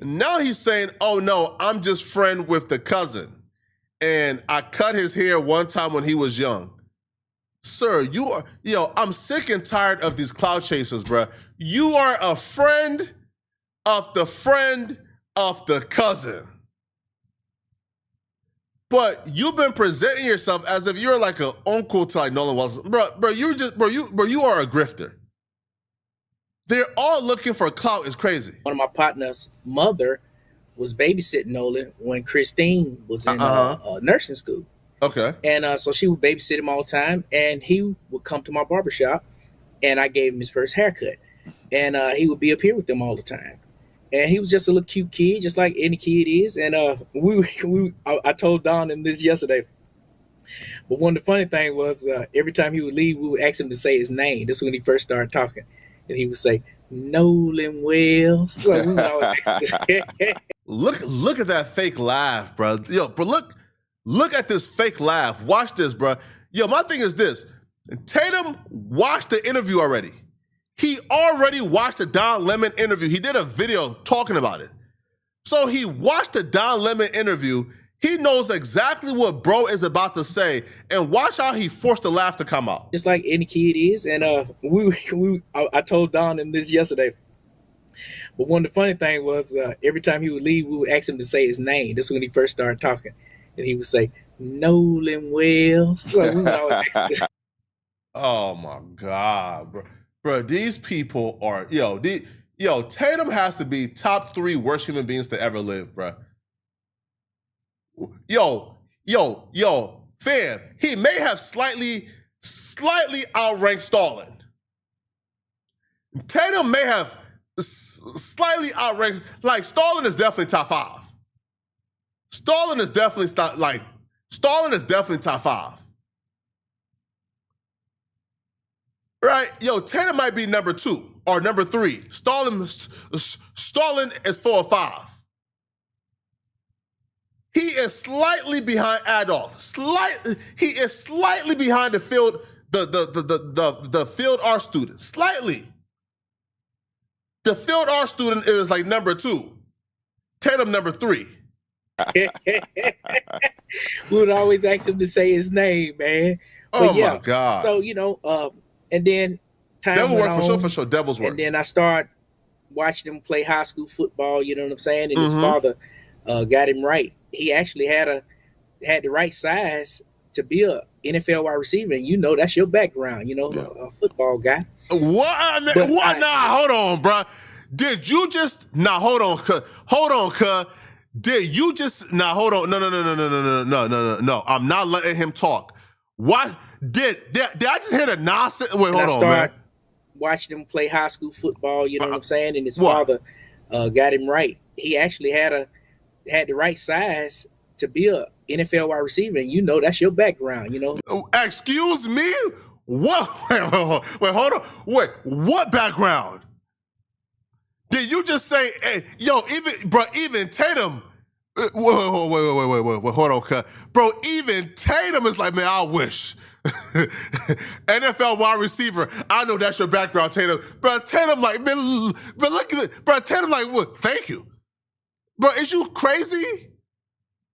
Now he's saying, "Oh no, I'm just friend with the cousin, and I cut his hair one time when he was young." Sir, you are, I'm sick and tired of these cloud chasers, bro. You are a friend of the cousin. But you've been presenting yourself as if you're like an uncle to like Nolan Wells. Bro, you are a grifter. They're all looking for clout. It's crazy. One of my partner's mother was babysitting Nolan when Christine was in nursing school. Okay. And so she would babysit him all the time, and he would come to my barbershop, and I gave him his first haircut. And he would be up here with them all the time. And he was just a little cute kid, just like any kid is. And I told Don and this yesterday. But one of the funny things was every time he would leave, we would ask him to say his name. This is when he first started talking. And he would say, Nolan Wells. So we would always ask him to say Look at that fake laugh, bro. Yo, bro, look at this fake laugh. Watch this, bro. Yo, my thing is this. Tatum watched the interview already. He already watched the Don Lemon interview. He did a video talking about it. So he watched the Don Lemon interview. He knows exactly what bro is about to say. And watch how he forced the laugh to come out. Just like any kid is. And I told Don and this yesterday. But one of the funny things was every time he would leave, we would ask him to say his name. This is when he first started talking. And he would say, Nolan Wells. So we would always ask him to say. Oh, my God, bro. Bro, these people are, Tatum has to be top 3 worst human beings to ever live, bro. Fam, he may have slightly outranked Stalin. Tatum may have slightly outranked, like Stalin is definitely top 5. Stalin is definitely top 5. Right? Tatum might be number 2 or number 3. Stalin is 4 or 5. He is slightly behind Adolf. He is slightly behind the field art student. Slightly. The field art student is like number 2. Tatum number 3. We would always ask him to say his name, man. But my God. So, and then time Devil went work on, for sure. Devil's work. And then I started watching him play high school football, you know what I'm saying? And his father got him right. He actually had the right size to be a NFL wide receiver. And that's your background, a football guy. What? Hold on, bro. Did you just hold on, cuz. Did you just hold on? No. I'm not letting him talk. What? Did I just hear the nonsense? Wait, hold on, man. Watching him play high school football, you know what I'm saying? And his father got him right. He actually had the right size to be a NFL wide receiver, and that's your background, Excuse me? What? Wait, hold on. Wait, what background? Did you just say, hey, even Tatum? Wait, hold on, cuz. Bro, even Tatum is like, man, I wish. NFL wide receiver. I know that's your background, Tatum. Bro, Tatum like, man, but look at it. Bro, Tatum like, what? Thank you. Bro, is you crazy?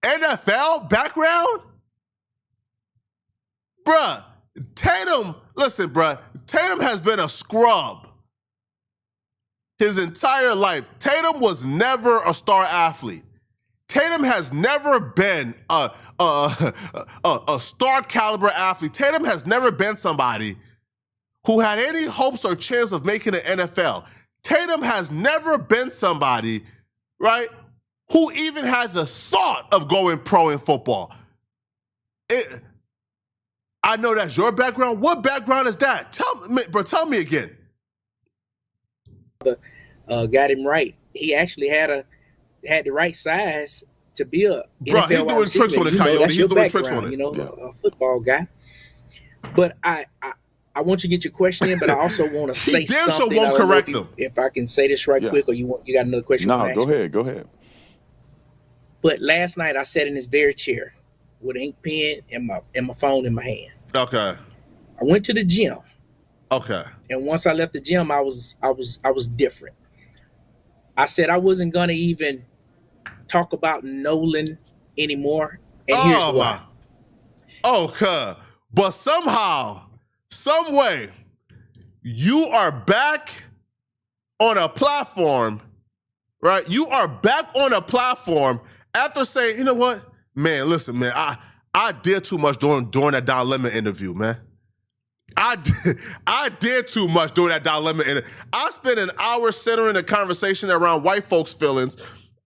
NFL background? Bruh, Tatum, listen, bruh, Tatum has been a scrub his entire life. Tatum was never a star athlete. Tatum has never been a star caliber athlete. Tatum has never been somebody who had any hopes or chance of making the NFL. Tatum has never been somebody, right, who even had the thought of going pro in football. I know that's your background. What background is that? Tell me again. Got him right. He actually had the right size to be a NFL he's doing tricks on it, Coyote. He's doing tricks on it. A football guy. But I want you to get your question in, but I also want to say damn something. sure won't correct them. If I can say this right quick, or you got another question? No, go ahead. But last night I sat in this very chair with an ink pen and my phone in my hand. Okay. I went to the gym. Okay. And once I left the gym, I was different. I said I wasn't gonna even talk about Nolan anymore. And here's why. Okay. But somehow, some way, you are back on a platform, right? You are back on a platform after saying, you know what? Man, listen, man, I did too much during that Don Lemon interview, man. I did too much during that Don Lemon interview. I spent an hour centering the conversation around white folks' feelings.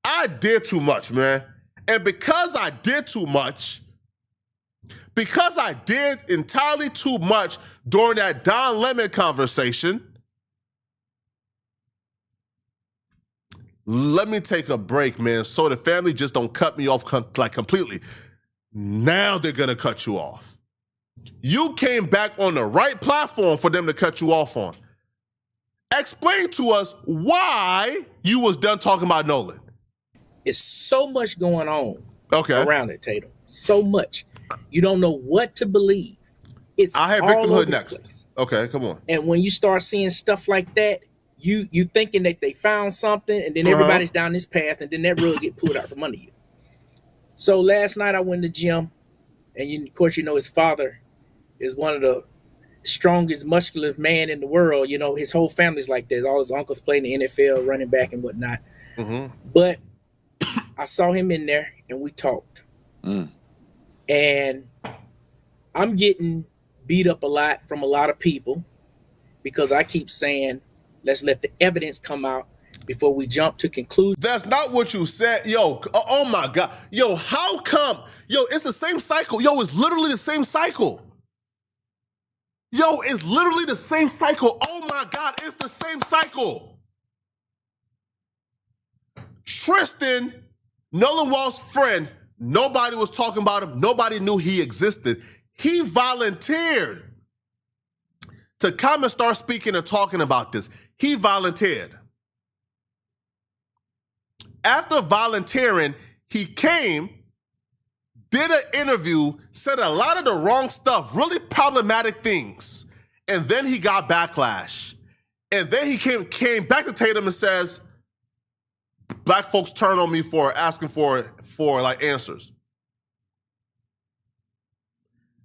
I did too much, man. And because I did too much, because I did entirely too much during that Don Lemon conversation, let me take a break, man, so the family just don't cut me off completely. Now they're going to cut you off. You came back on the right platform for them to cut you off on. Explain to us why you was done talking about Nolan. It's so much going on around it, Tatum. So much. You don't know what to believe. I have victimhood next. Okay, come on. And when you start seeing stuff like that, you thinking that they found something, and then everybody's down this path, and then that really get pulled out from under you. So last night I went to the gym, and of course, his father is one of the strongest, muscular man in the world. His whole family's like that. All his uncles play in the NFL, running back and whatnot. Mm-hmm. But I saw him in there, and we talked. And I'm getting beat up a lot from a lot of people because I keep saying, let's let the evidence come out before we jump to conclusions. That's not what you said. Yo, oh my God. Yo, how come? Yo, it's the same cycle. Yo, it's literally the same cycle. Yo, it's literally the same cycle. Oh my God, it's the same cycle. Tristan, Nolan Wall's friend, nobody was talking about him. Nobody knew he existed. He volunteered to come and start speaking and talking about this. He volunteered. After volunteering, he came, did an interview, said a lot of the wrong stuff, really problematic things, and then he got backlash. And then he came back to Tatum and says, black folks turn on me for asking for like answers.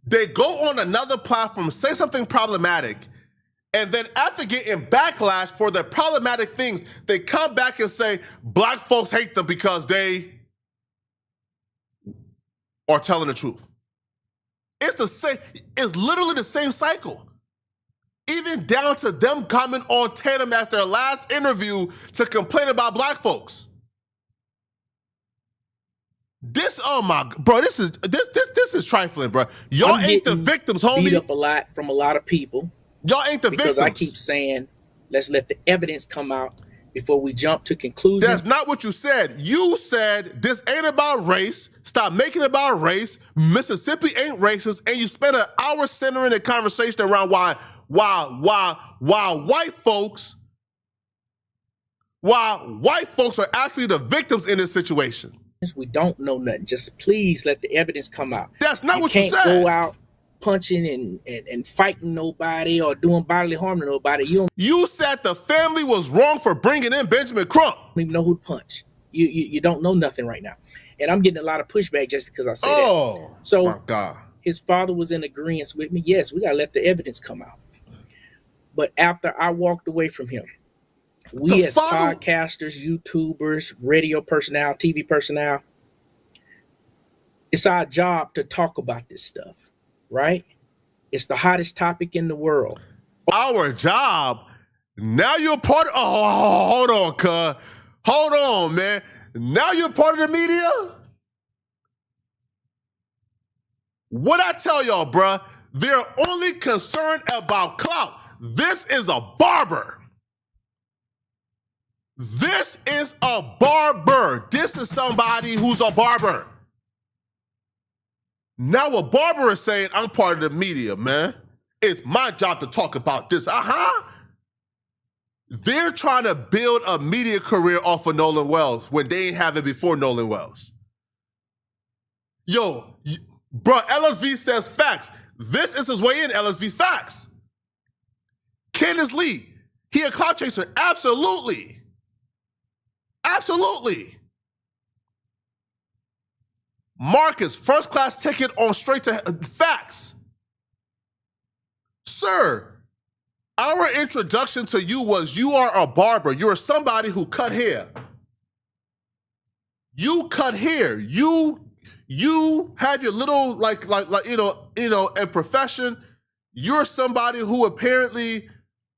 They go on another platform, say something problematic, and then after getting backlash for their problematic things, they come back and say black folks hate them because they are telling the truth. It's the same. It's literally the same cycle. Even down to them coming on Tatum as their last interview to complain about black folks. This is trifling, bro. Y'all ain't the victims, homie. Beat up a lot from a lot of people. Y'all ain't the victims. Because I keep saying, let's let the evidence come out before we jump to conclusions. That's not what you said. You said this ain't about race. Stop making it about race. Mississippi ain't racist. And you spent an hour centering the conversation around why white folks are actually the victims in this situation. We don't know nothing. Just please let the evidence come out. That's not what you said. You can't go out punching and fighting nobody or doing bodily harm to nobody. You said the family was wrong for bringing in Benjamin Crump. You don't even know who to punch. You don't know nothing right now. And I'm getting a lot of pushback just because I said that. So my God. His father was in agreement with me. Yes, we got to let the evidence come out. But after I walked away from him, we as podcasters, YouTubers, radio personnel, TV personnel, it's our job to talk about this stuff, right? It's the hottest topic in the world. Our job? Now you're part of... Oh, hold on, cuz. Hold on, man. Now you're part of the media? What I tell y'all, bruh, they're only concerned about clout. This is a barber. This is a barber. This is somebody who's a barber. Now a barber is saying, I'm part of the media, man. it's my job to talk about this. They're trying to build a media career off of Nolan Wells when they ain't have it before Nolan Wells. Yo, bro, LSV says facts. This is his way in, LSV's facts. Candace Lee, he a clout chaser. Absolutely. Absolutely. Marcus, first class ticket on straight to facts. Sir, our introduction to you was you are a barber. You're somebody who cut hair. You cut hair. You have your little like a profession. You're somebody who apparently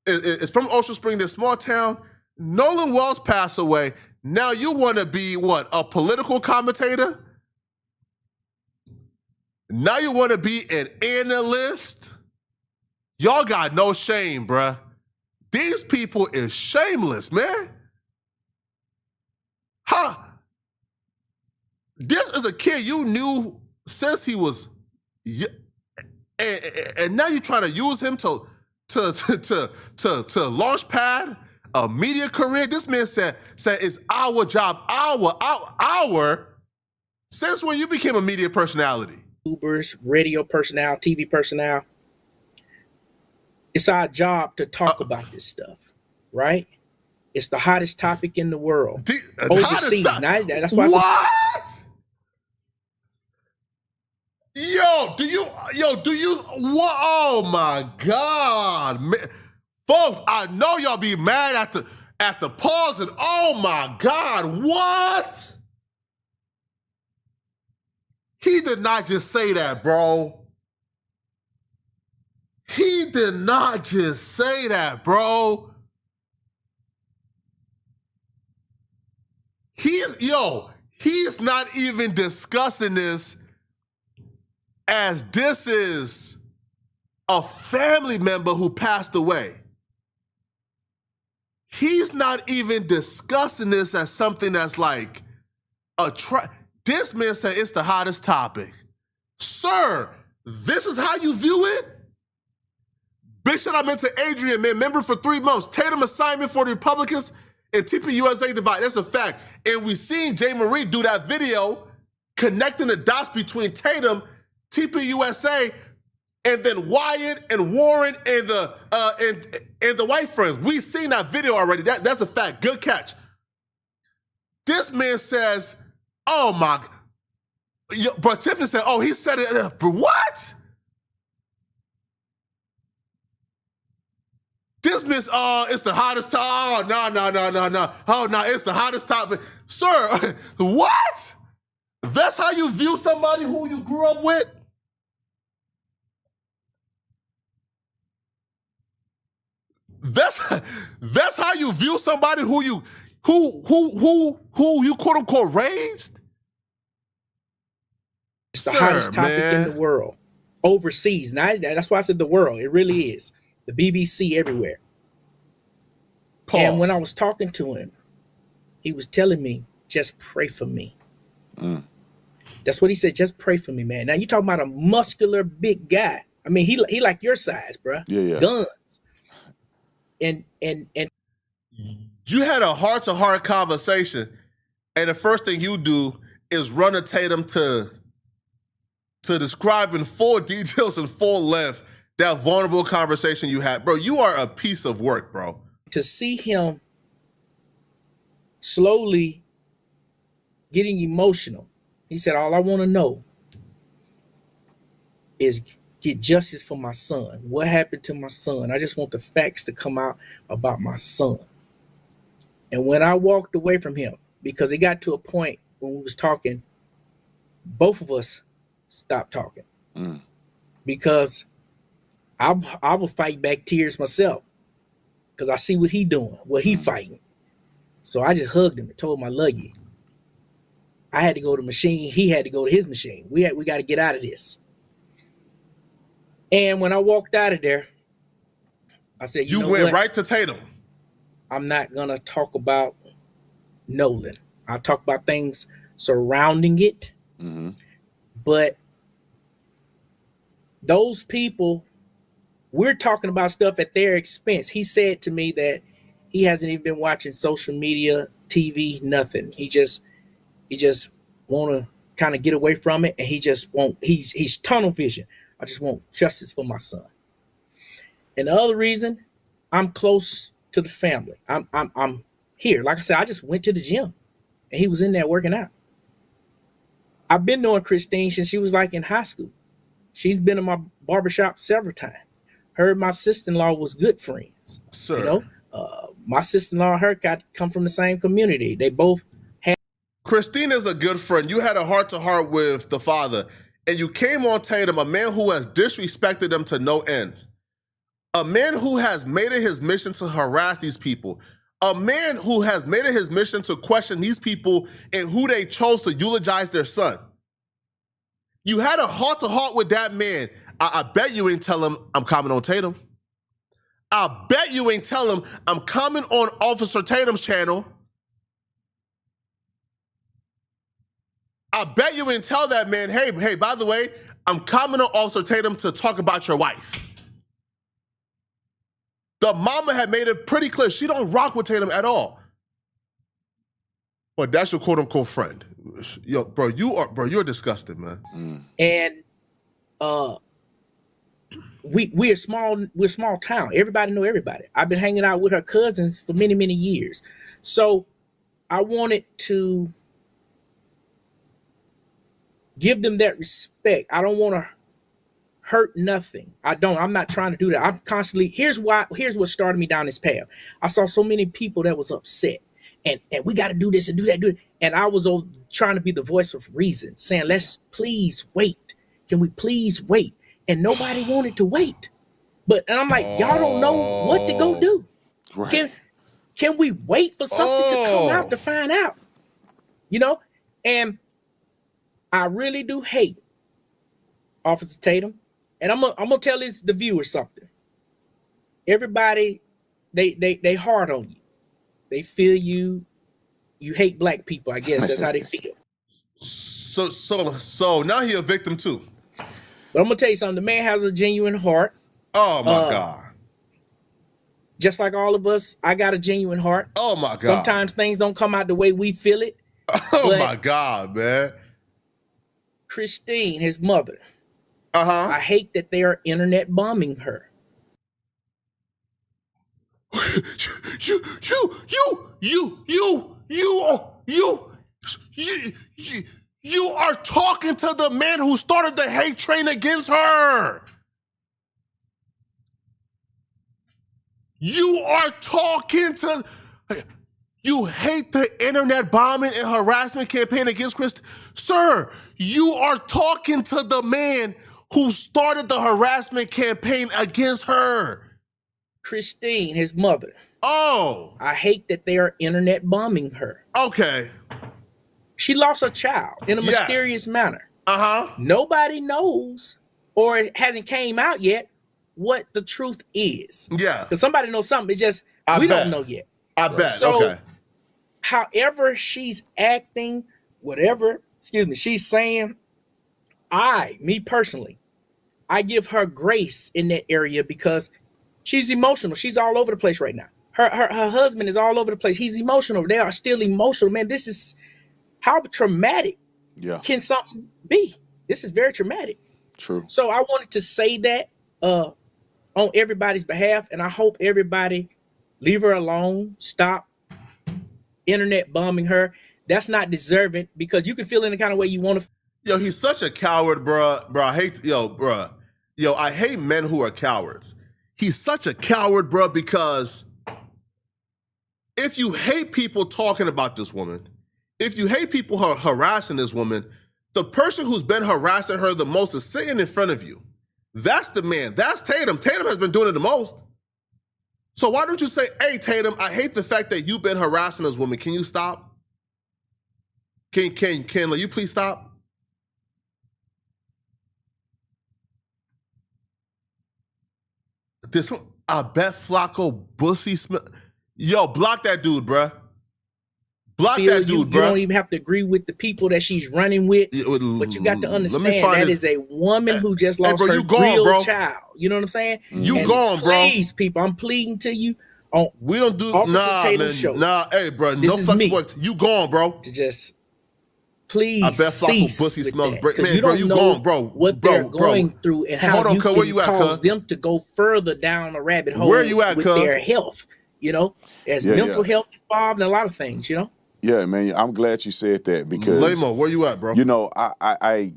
is from Ocean Spring, this small town. Nolan Wells passed away. Now you want to be what? A political commentator? Now you want to be an analyst? Y'all got no shame, bruh. These people is shameless, man. Huh? This is a kid you knew since he was, and now you're trying to use him to launch pad a media career. This man said it's our job, our. Since when you became a media personality? YouTubers, radio personnel, TV personnel. It's our job to talk about this stuff, right? It's the hottest topic in the world. Overseas. That's why what? Do you, what? Oh my God. Man. Folks, I know y'all be mad at the pause and oh my God, what? He did not just say that, bro. He did not just say that, bro. He's not even discussing this as this is a family member who passed away. He's not even discussing this as something that's like this man said it's the hottest topic. Sir, this is how you view it? Big shout out to Adrian, man, member for 3 months. Tatum assignment for the Republicans and TPUSA divide. That's a fact. And we seen Jay Marie do that video connecting the dots between Tatum, TPUSA, and then Wyatt and Warren and the white friends. We seen that video already. That's a fact. Good catch. This man says, oh my, but Tiffany said, oh, he said it, what? This miss, it's the hottest topic. Oh, no. Oh, no, it's the hottest topic. Sir, what? That's how you view somebody who you grew up with? That's how you view somebody who you quote unquote raised? It's the hottest topic in the world. Overseas. Now, that's why I said the world. It really is. The BBC everywhere. Pause. And when I was talking to him, he was telling me, just pray for me. That's what he said, just pray for me, man. Now you talking about a muscular big guy. I mean, he like your size, bro. Yeah. Guns. And you had a heart-to-heart conversation, and the first thing you do is run a Tatum to describe in full details and full length that vulnerable conversation you had. Bro, you are a piece of work, bro. To see him slowly getting emotional, he said, all I want to know is get justice for my son. What happened to my son? I just want the facts to come out about my son. And when I walked away from him, because it got to a point when we was talking, both of us stopped talking. Because I will fight back tears myself, because I see what he doing, what he fighting. So I just hugged him and told him I love you. I had to go to the machine. He had to go to his machine. We got to get out of this. And when I walked out of there, I said, you know went what? Right to Tatum. I'm not going to talk about Nolan. I'll talk about things surrounding it. But those people we're talking about stuff at their expense. He said to me that he hasn't even been watching social media, TV, nothing. He just want to kind of get away from it, and he just won't. He's tunnel vision. I just want justice for my son. And the other reason, I'm close to the family. I'm here. Like I said, I just went to the gym, and he was in there working out. I've been knowing Christine since she was like in high school. She's been in my barbershop several times. Her and my sister-in-law was good friends. Sir. You know, my sister-in-law and her come from the same community. They both had. Christine is a good friend. You had a heart-to-heart with the father, and you came on Tatum, a man who has disrespected them to no end. A man who has made it his mission to harass these people. A man who has made it his mission to question these people and who they chose to eulogize their son. You had a heart-to-heart with that man. I bet you ain't tell him I'm coming on Tatum. I bet you ain't tell him I'm coming on Officer Tatum's channel. I bet you ain't tell that man, hey, by the way, I'm coming on Officer Tatum to talk about your wife. The mama had made it pretty clear she don't rock with Tatum at all. But that's your quote-unquote friend. Yo, bro, you're disgusting, man. And we're a small town. Everybody know everybody. I've been hanging out with her cousins for many, many years. So I wanted to give them that respect. I don't want to hurt nothing. I'm not trying to do that. I'm constantly, here's what started me down this path. I saw so many people that was upset. And we got to do this and do that, And I was trying to be the voice of reason, saying, let's please wait. Can we please wait? And nobody wanted to wait. And I'm like, y'all don't know what to go do. Right. Can we wait for something to come out to find out? You know? And I really do hate Officer Tatum. And I'm gonna tell the viewers something. Everybody, they hard on you. They feel you hate black people. I guess that's how they feel. So now he a victim too. But I'm gonna tell you something. The man has a genuine heart. Oh my God. Just like all of us, I got a genuine heart. Oh my God. Sometimes things don't come out the way we feel it. Oh my God, man. Christine, his mother. I hate that they are internet bombing her. You are talking to the man who started the hate train against her. You are talking to, you hate the internet bombing and harassment campaign against Chris. Sir, you are talking to the man who started the harassment campaign against her. Christine, his mother. Oh. I hate that they are internet bombing her. Okay. She lost a child in a mysterious manner. Nobody knows, or it hasn't came out yet, what the truth is. Yeah. Because somebody knows something. It's just, we don't know yet. I bet. So, okay. However she's acting, whatever, she's saying, me personally, I give her grace in that area because she's emotional. She's all over the place right now. Her husband is all over the place. He's emotional. They are still emotional. Man, this is, how traumatic can something be? This is very traumatic. True. So I wanted to say that on everybody's behalf, and I hope everybody leave her alone. Stop internet bombing her. That's not deserving, because you can feel any kind of way you want to. Yo, he's such a coward, bro. I hate men who are cowards. He's such a coward, bro, because if you hate people talking about this woman, if you hate people harassing this woman, the person who's been harassing her the most is sitting in front of you. That's the man. That's Tatum. Tatum has been doing it the most. So why don't you say, hey, Tatum, I hate the fact that you've been harassing this woman. Can you stop? Can you please stop? This one, I bet Flacco Bussy Smith. Yo, block that dude, bruh. Block feel that dude, you bro. don't even have to agree with the people that she's running with, but you got to understand that is a woman who just lost her real child. You know what I'm saying? You gone, bro. Please, people, I'm pleading to you on we don't do Officer Tatum's show. Nah, hey, bro, no flexible. You gone, bro. To just please I bet cease pussy with smells that, break. Man, you bro, don't you know gone, bro. what they're going through and how you can cause them to go further down a rabbit hole where you at, with their health. You know, there's mental health involved and a lot of things, you know? Yeah, man, I'm glad you said that because Lamo, where you at, bro? You know, I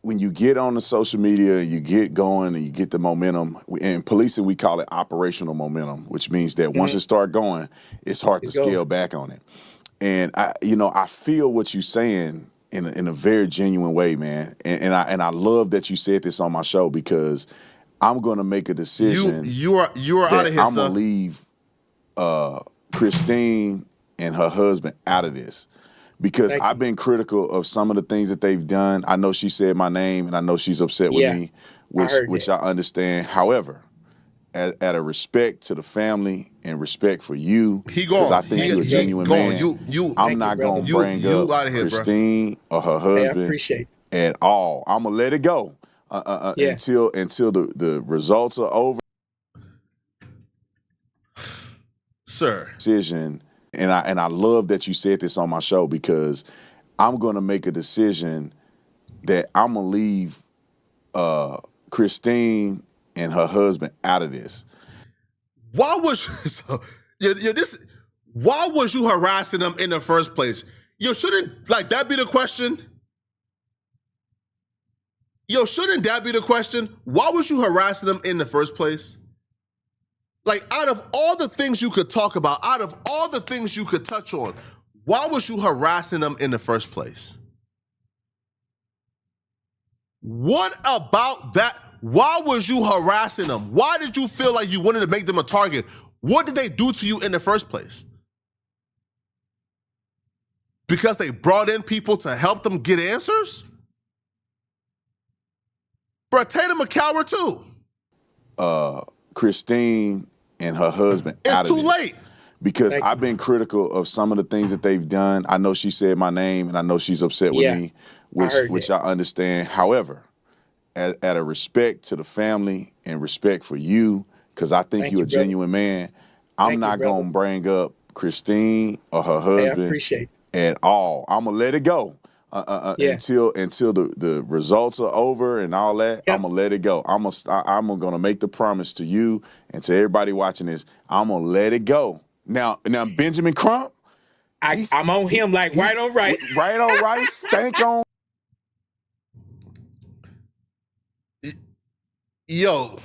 when you get on the social media, you get going and you get the momentum. In policing, we call it operational momentum, which means that once it start going, it's hard to scale back on it. And I feel what you're saying in a very genuine way, man. And I love that you said this on my show because I'm gonna make a decision. You are out of here, I'm gonna leave Christine and her husband out of this. Because I've been critical of some of the things that they've done. I know she said my name, and I know she's upset with me, which I understand. However, at a respect to the family and respect for you, because I think you're a genuine man. I'm not gonna bring up Christine or her husband at all. I'm gonna let it go until the results are over. Sir. Decision. And I love that you said this on my show because I'm going to make a decision that I'm going to leave Christine and her husband out of this. Why was why was you harassing them in the first place? Shouldn't that be the question? Shouldn't that be the question? Why was you harassing them in the first place? Out of all the things you could talk about, out of all the things you could touch on, why was you harassing them in the first place? What about that? Why was you harassing them? Why did you feel like you wanted to make them a target? What did they do to you in the first place? Because they brought in people to help them get answers? Bro, Tatum a coward too. Christine and her husband out of this. It's too late. Because I've been critical of some of the things that they've done. I know she said my name, and I know she's upset with me, which I understand. However, at a respect to the family and respect for you, because I think you're a genuine man, I'm not going to bring up Christine or her husband at all. I'm going to let it go. Until the results are over and all that, I'm gonna let it go. I'm gonna make the promise to you and to everybody watching this. I'm gonna let it go. Now Benjamin Crump, I'm on him like right on right, right on right, stank on. Yo.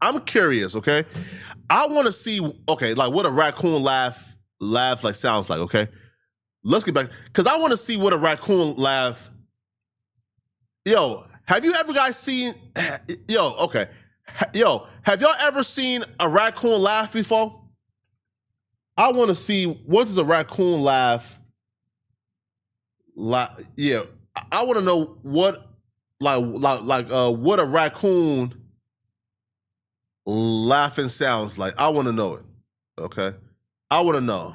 I'm curious. Okay, I want to see. Okay, what a raccoon laugh sounds like, okay? Let's get back, because I want to see what a raccoon laugh. Have you ever guys seen, have y'all ever seen a raccoon laugh before? I want to see, what does a raccoon laugh like? Yeah, I want to know what, what a raccoon laughing sounds like. I want to know it, okay? I want to know.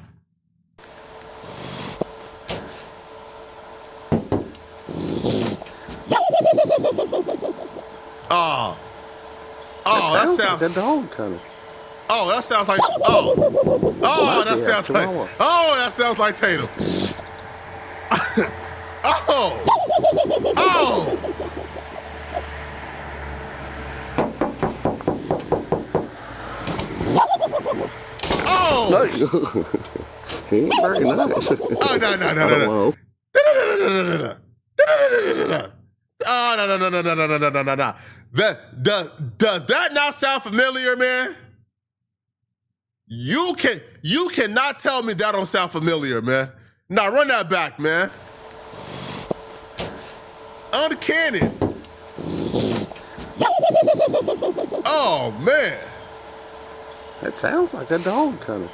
That sounds like a dog coming. That sounds like that sounds like Tatum. He ain't very nice. No. No. Does that not sound familiar, man? You cannot tell me that don't sound familiar, man. Now run that back, man. Uncanny. Oh man. That sounds like a dog coming.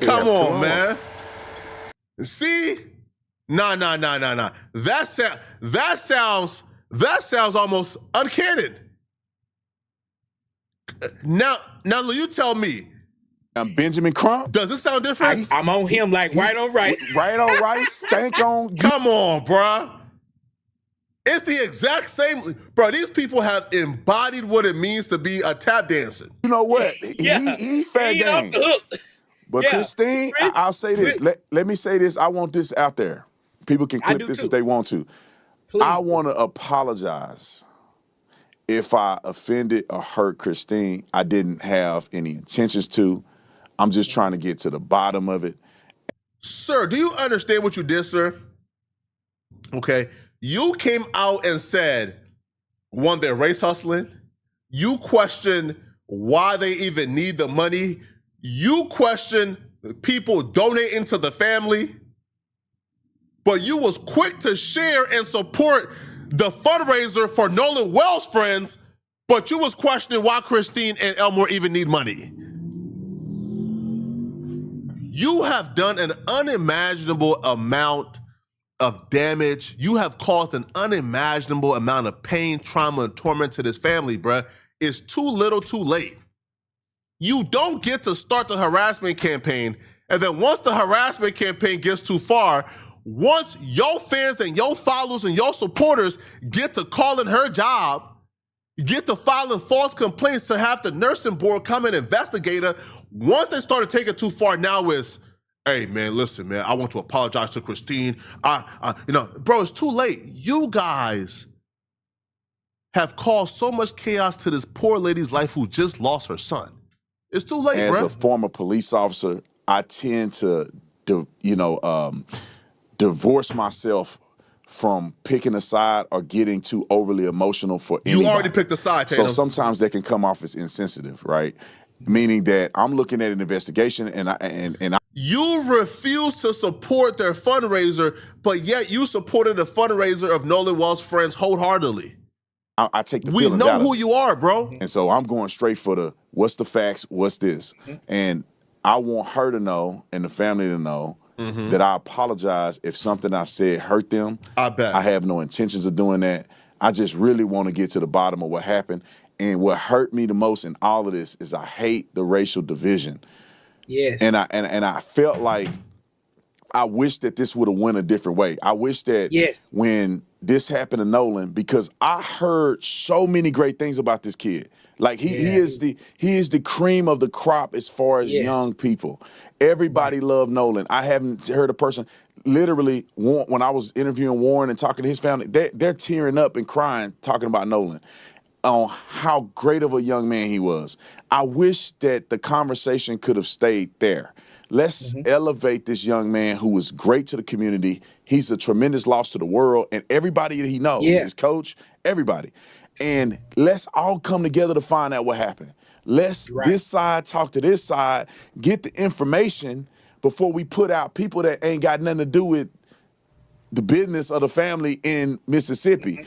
Come on, man. See? No. That sounds almost uncanny. Now, you tell me. Benjamin Crump. Does it sound different? I'm on him like right on right. Right on right. Stank on. Come on, bruh. It's the exact same. Bro, these people have embodied what it means to be a tap dancer. You know what? Yeah. He fair He off game. the hook. But Yeah. Christine, I'll say this. Let me say this. I want this out there. People can clip this if they want to. Please. I want to apologize if I offended or hurt Christine. I didn't have any intentions to. I'm just trying to get to the bottom of it. Sir, do you understand what you did, sir? Okay. You came out and said, one, they're race hustling. You questioned why they even need the money. You question people donating to the family. But you was quick to share and support the fundraiser for Nolan Wells' friends, but you was questioning why Christine and Elmore even need money. You have done an unimaginable amount of damage. You have caused an unimaginable amount of pain, trauma, and torment to this family, bruh. It's too little too late. You don't get to start the harassment campaign, and then once the harassment campaign gets too far, once your fans and your followers and your supporters get to calling her job, get to filing false complaints to have the nursing board come and investigate her, once they started taking it too far, now it's, hey, man, listen, man, I want to apologize to Christine. Bro, it's too late. You guys have caused so much chaos to this poor lady's life who just lost her son. It's too late, bro. As a former police officer, I tend to, divorce myself from picking a side or getting too overly emotional for anybody. You already picked a side, Tatum. So sometimes that can come off as insensitive, right? Meaning that I'm looking at an investigation and I You refuse to support their fundraiser, but yet you supported the fundraiser of Nolan Wells' friends wholeheartedly. I take the feelings out. We know who you are, bro. And so I'm going straight for the what's the facts, what's this? And I want her to know and the family to know that I apologize if something I said hurt them. I bet. I have no intentions of doing that. I just really want to get to the bottom of what happened. And what hurt me the most in all of this is I hate the racial division. Yes. And I felt like I wish that this would have went a different way. I wish that when this happened to Nolan, because I heard so many great things about this kid. Like he is the cream of the crop as far as young people. Everybody loved Nolan. I haven't heard a person literally when I was interviewing Warren and talking to his family, they're tearing up and crying talking about Nolan on how great of a young man he was. I wish that the conversation could have stayed there. Let's elevate this young man who was great to the community. He's a tremendous loss to the world and everybody that he knows, his coach, everybody. And let's all come together to find out what happened. Let's this side talk to this side, get the information before we put out people that ain't got nothing to do with the business of the family in Mississippi.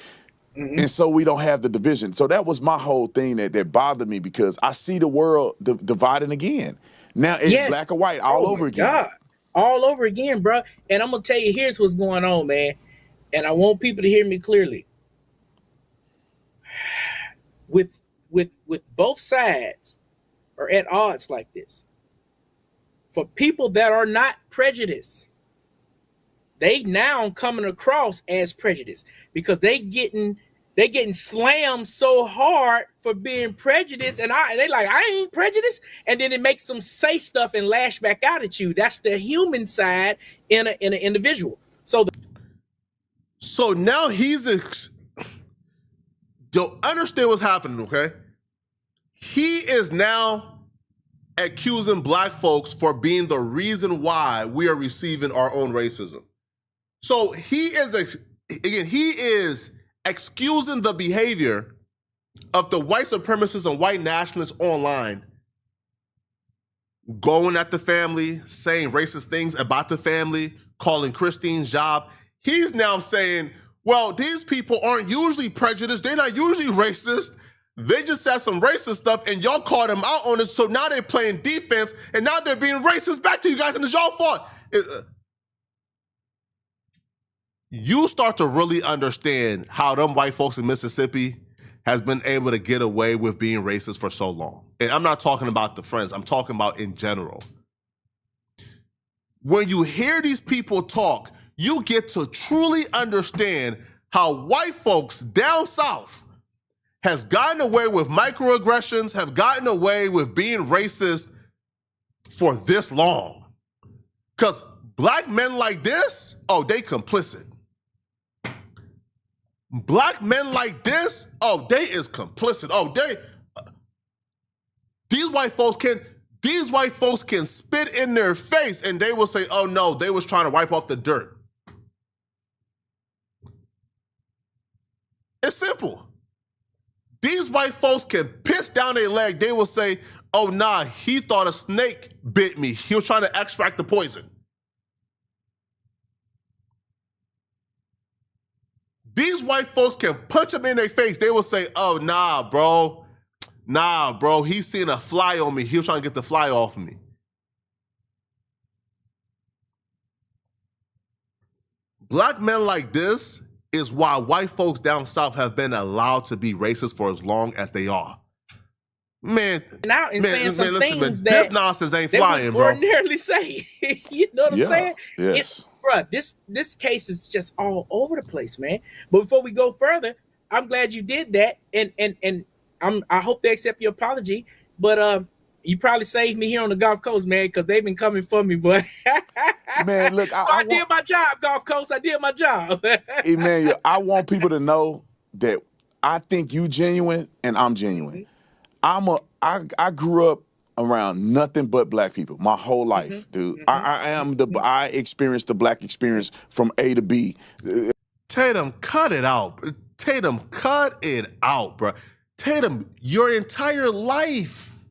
And so we don't have the division. So that was my whole thing that bothered me because I see the world dividing again. Now it's black or white all over again. God. All over again, bro. And I'm going to tell you, here's what's going on, man. And I want people to hear me clearly. With both sides are at odds like this. For people that are not prejudiced, they now coming across as prejudiced because they getting slammed so hard for being prejudiced, and they like, I ain't prejudiced, and then it makes them say stuff and lash back out at you. That's the human side in an individual. So now don't understand what's happening, okay? He is now accusing black folks for being the reason why we are receiving our own racism. So he is excusing the behavior of the white supremacists and white nationalists online, going at the family, saying racist things about the family, calling Christine's job. He's now saying, well, these people aren't usually prejudiced. They're not usually racist. They just said some racist stuff and y'all called them out on it. So now they're playing defense and now they're being racist back to you guys and it's y'all fault. You start to really understand how them white folks in Mississippi has been able to get away with being racist for so long. And I'm not talking about the friends, I'm talking about in general. When you hear these people talk, you get to truly understand how white folks down south has gotten away with microaggressions, have gotten away with being racist for this long. Because black men like this, oh, they complicit. Black men like this, oh, they is complicit. Oh, these white folks can spit in their face and they will say, oh no, they was trying to wipe off the dirt. It's simple. These white folks can piss down their leg. They will say, oh nah, he thought a snake bit me. He was trying to extract the poison. These white folks can punch them in their face. They will say, oh, nah, bro, he's seen a fly on me. He was trying to get the fly off of me. Black men like this is why white folks down south have been allowed to be racist for as long as they are. Man, listen, this nonsense ain't flying, bro. Ordinarily say, you know what I'm saying? Yes. Bruh, this case is just all over the place, man. But before we go further, I'm glad you did that, and I hope they accept your apology. But you probably saved me here on the Gulf Coast, man, because they've been coming for me, boy. Man, look, I did my job, Gulf Coast. I did my job. Emmanuel, I want people to know that I think you genuine and I'm genuine. I grew up around nothing but black people my whole life, dude. I experienced the black experience from A to B. Tatum, cut it out. Tatum, cut it out, bro. Tatum, your entire life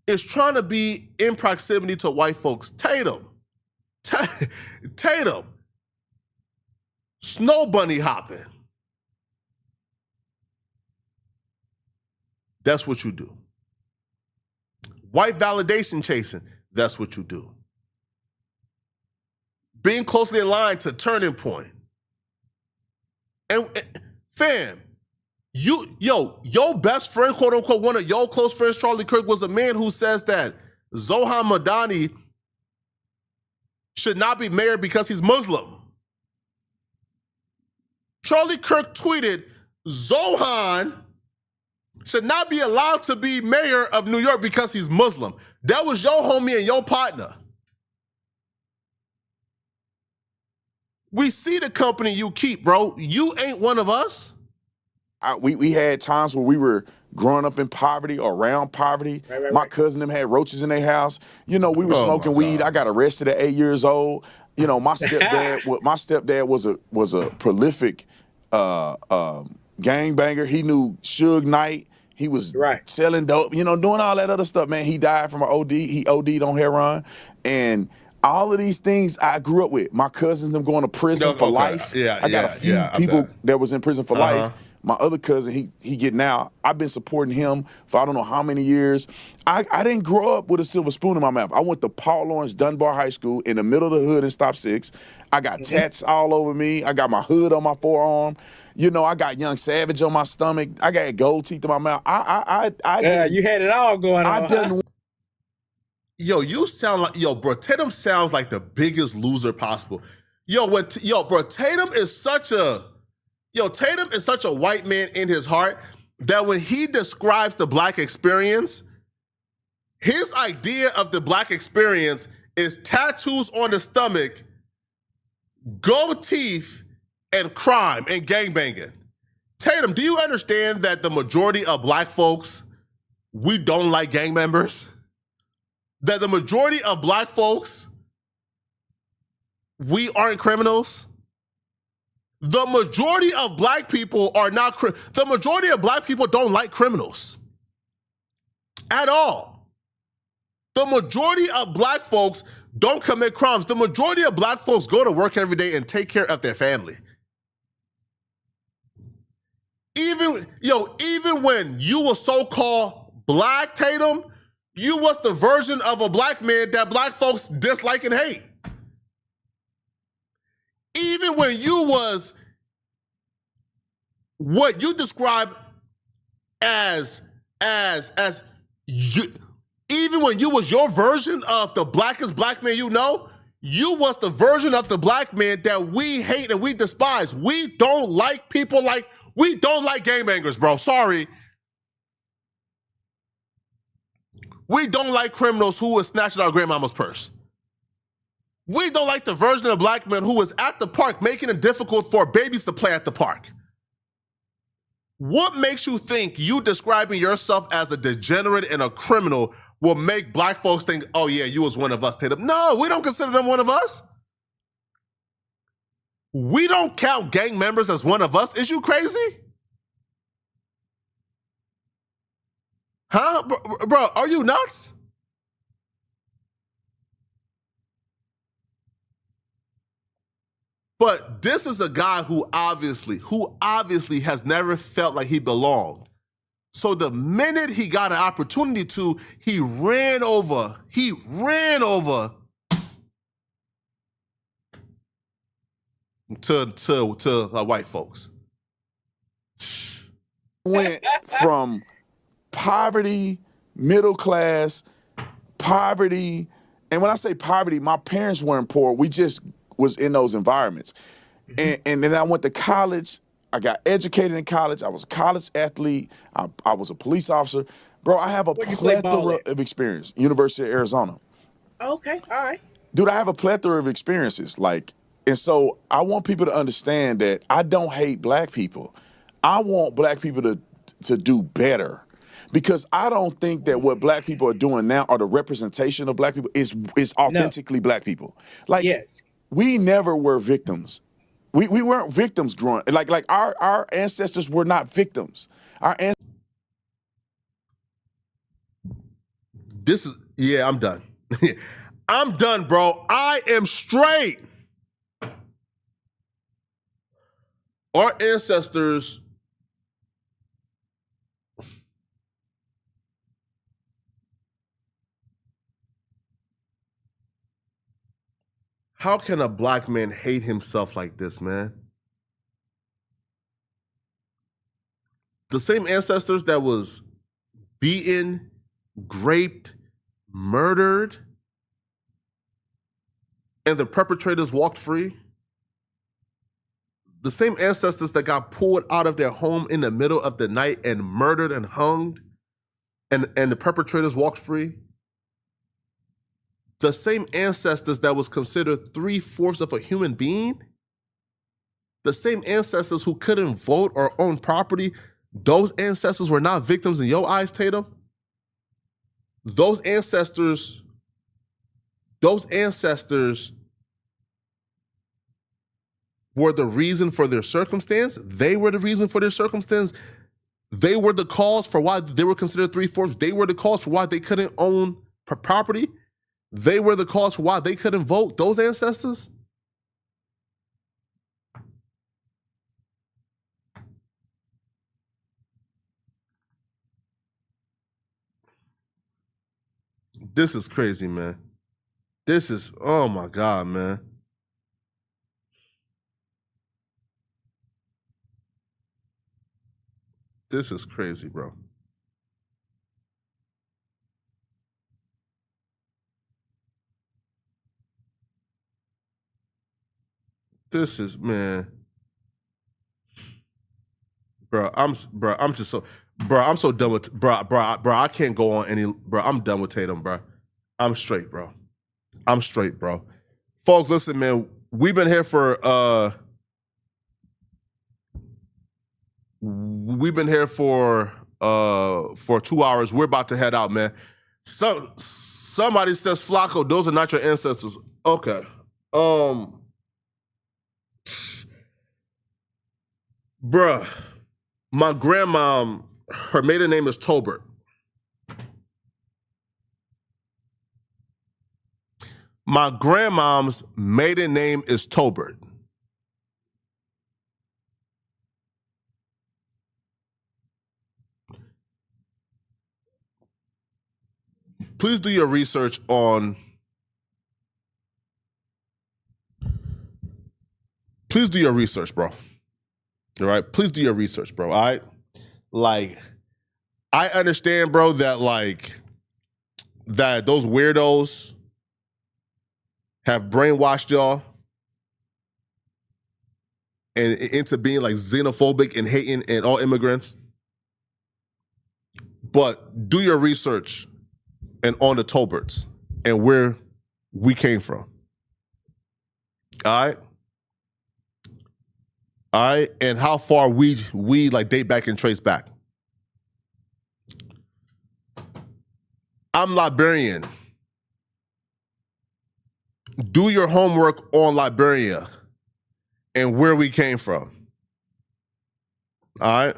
is trying to be in proximity to white folks. Tatum, snow bunny hopping. That's what you do. White validation chasing, that's what you do. Being closely aligned to Turning Point. And fam, your best friend, quote unquote, one of your close friends, Charlie Kirk, was a man who says that Zohan Madani should not be mayor because he's Muslim. Charlie Kirk tweeted, Zohan should not be allowed to be mayor of New York because he's Muslim. That was your homie and your partner. We see the company you keep, bro. You ain't one of us. We had times where we were growing up in poverty or around poverty. Right. My cousin them had roaches in their house. You know, we were smoking weed. I got arrested at 8 years old. You know, my stepdad was a prolific gangbanger. He knew Suge Knight. He was selling dope, you know, doing all that other stuff, man. He died from an OD. He OD'd on heroin. And all of these things I grew up with. My cousins, them going to prison for life. I got a few people that was in prison for life. My other cousin, he getting out. I've been supporting him for I don't know how many years. I didn't grow up with a silver spoon in my mouth. I went to Paul Lawrence Dunbar High School in the middle of the hood in Stop 6. I got tats all over me. I got my hood on my forearm. You know, I got Young Savage on my stomach. I got gold teeth in my mouth. You had it all going on. Yo, you sound like, bro, Tatum sounds like the biggest loser possible. Bro, Tatum is such a white man in his heart that when he describes the black experience, his idea of the black experience is tattoos on the stomach, gold teeth, and crime and gangbanging. Tatum, do you understand that the majority of black folks, we don't like gang members? That the majority of black folks, we aren't criminals? The majority of black people are not, the majority of black people don't like criminals at all. The majority of black folks don't commit crimes. The majority of black folks go to work every day and take care of their family. Even when you were so-called black, Tatum, you was the version of a black man that black folks dislike and hate. Even when you was what you describe as you, even when you was your version of the blackest black man you know, you was the version of the black man that we hate and we despise. We don't like people like, we don't like gangbangers, bro. Sorry. We don't like criminals who was snatching our grandmama's purse. We don't like the version of black man who was at the park making it difficult for babies to play at the park. What makes you think you describing yourself as a degenerate and a criminal will make black folks think, oh yeah, you was one of us, Tatum? No, we don't consider them one of us. We don't count gang members as one of us. Is you crazy? Huh? Bro, are you nuts? But this is a guy who obviously has never felt like he belonged. So the minute he got an opportunity to, he ran over to white folks. Went from poverty, middle class, poverty, and when I say poverty, my parents weren't poor. We just was in those environments. And then I went to college. I got educated in college. I was a college athlete. I was a police officer. Bro, I have a plethora of experience. University of Arizona. Okay, all right. Dude, I have a plethora of experiences. And so I want people to understand that I don't hate black people. I want black people to do better. Because I don't think that what black people are doing now or the representation of black people is authentically black people. Yes. We never were victims. We weren't victims growing. Like our ancestors were not victims. I'm done. I'm done, bro. I am straight. Our ancestors how can a black man hate himself like this, man? The same ancestors that was beaten, raped, murdered, and the perpetrators walked free. The same ancestors that got pulled out of their home in the middle of the night and murdered and hung, and the perpetrators walked free. The same ancestors that was considered 3/4 of a human being, the same ancestors who couldn't vote or own property, those ancestors were not victims in your eyes, Tatum. Those ancestors were the reason for their circumstance. They were the reason for their circumstance. They were the cause for why they were considered 3/4. They were the cause for why they couldn't own property. They were the cause for why they couldn't vote, those ancestors. This is crazy, man. This is, oh my God, man. This is crazy, bro. This is, man. I'm so done with, bro, I can't go on any, bro, I'm done with Tatum, bro. I'm straight, bro. Folks, listen, man, we've been here for 2 hours. We're about to head out, man. Somebody says, Flacco, those are not your ancestors. Okay. Bruh, my grandma, her maiden name is Tolbert. My grandmom's maiden name is Tolbert. Please do your research on. Please do your research, bro. All right, please do your research, bro. All right, like I understand, bro, that that those weirdos have brainwashed y'all and into being like xenophobic and hating and all immigrants. But do your research and on the Tolberts and where we came from. All right, and how far we like date back and trace back. I'm Liberian. Do your homework on Liberia and where we came from. All right.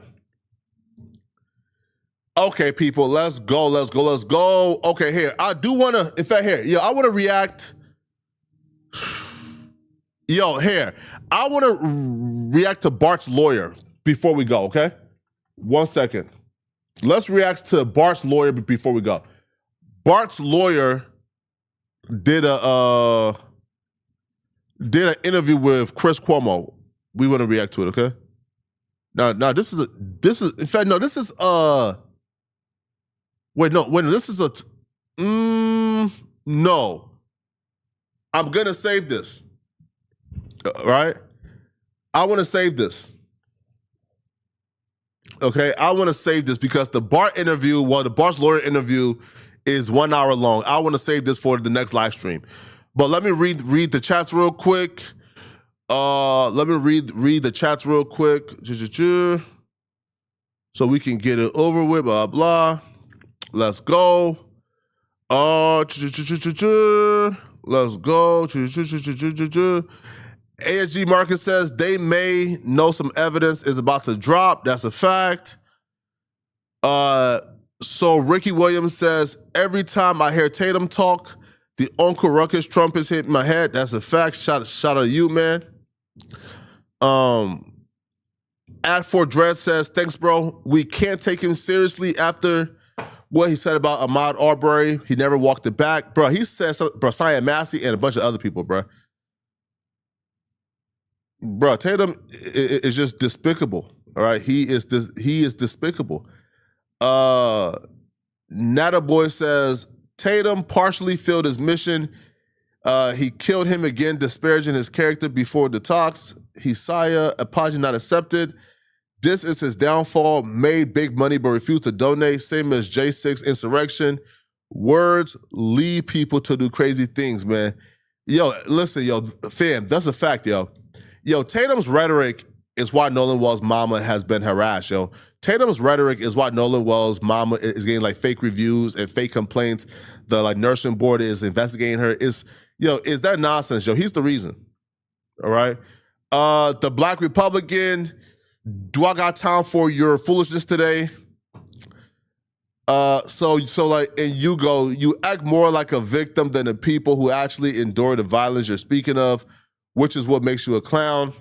Okay, people, let's go. Okay, here. I do want to, in fact, here, I want to react. I want to react to Bart's lawyer before we go, okay? 1 second. Let's react to Bart's lawyer before we go. Bart's lawyer did an interview with Chris Cuomo. We want to react to it, okay? No, this is no. I'm gonna save this. Right? I want to save this. Okay, I want to save this because the Bart's lawyer interview is 1 hour long. I want to save this for the next live stream. But let me read the chats real quick. Let me read the chats real quick. So we can get it over with, blah, blah. Let's go. Let's go. ASG Market says they may know some evidence is about to drop. That's a fact. So Ricky Williams says, every time I hear Tatum talk, the Uncle Ruckus trumpets hit my head. That's a fact. Shout out to you, man. At for Dread says, thanks, bro. We can't take him seriously after what he said about Ahmaud Arbery. He never walked it back. Bro, he said something, bro, Cyan Massey and a bunch of other people, bro. Bro, Tatum is just despicable. All right, he is despicable. Nata Boy says Tatum partially failed his mission. He killed him again, disparaging his character before the talks. Hisaya, apology not accepted. This is his downfall. Made big money but refused to donate. Same as J6 insurrection. Words lead people to do crazy things, man. Yo, listen, fam, that's a fact, yo. Yo, Tatum's rhetoric is why Nolan Wall's mama has been harassed, yo. Tatum's rhetoric is why Nolan Wall's mama is getting like fake reviews and fake complaints. The like nursing board is investigating her. Is that nonsense, yo? He's the reason. All right. The Black Republican, do I got time for your foolishness today? So you act more like a victim than the people who actually endure the violence you're speaking of, which is what makes you a clown.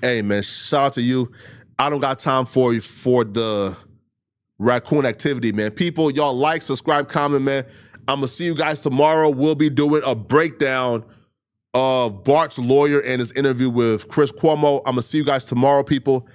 Hey man, shout out to you. I don't got time for the raccoon activity, man. People, y'all like, subscribe, comment, man. I'm gonna see you guys tomorrow. We'll be doing a breakdown of Bart's lawyer and his interview with Chris Cuomo. I'm gonna see you guys tomorrow, people.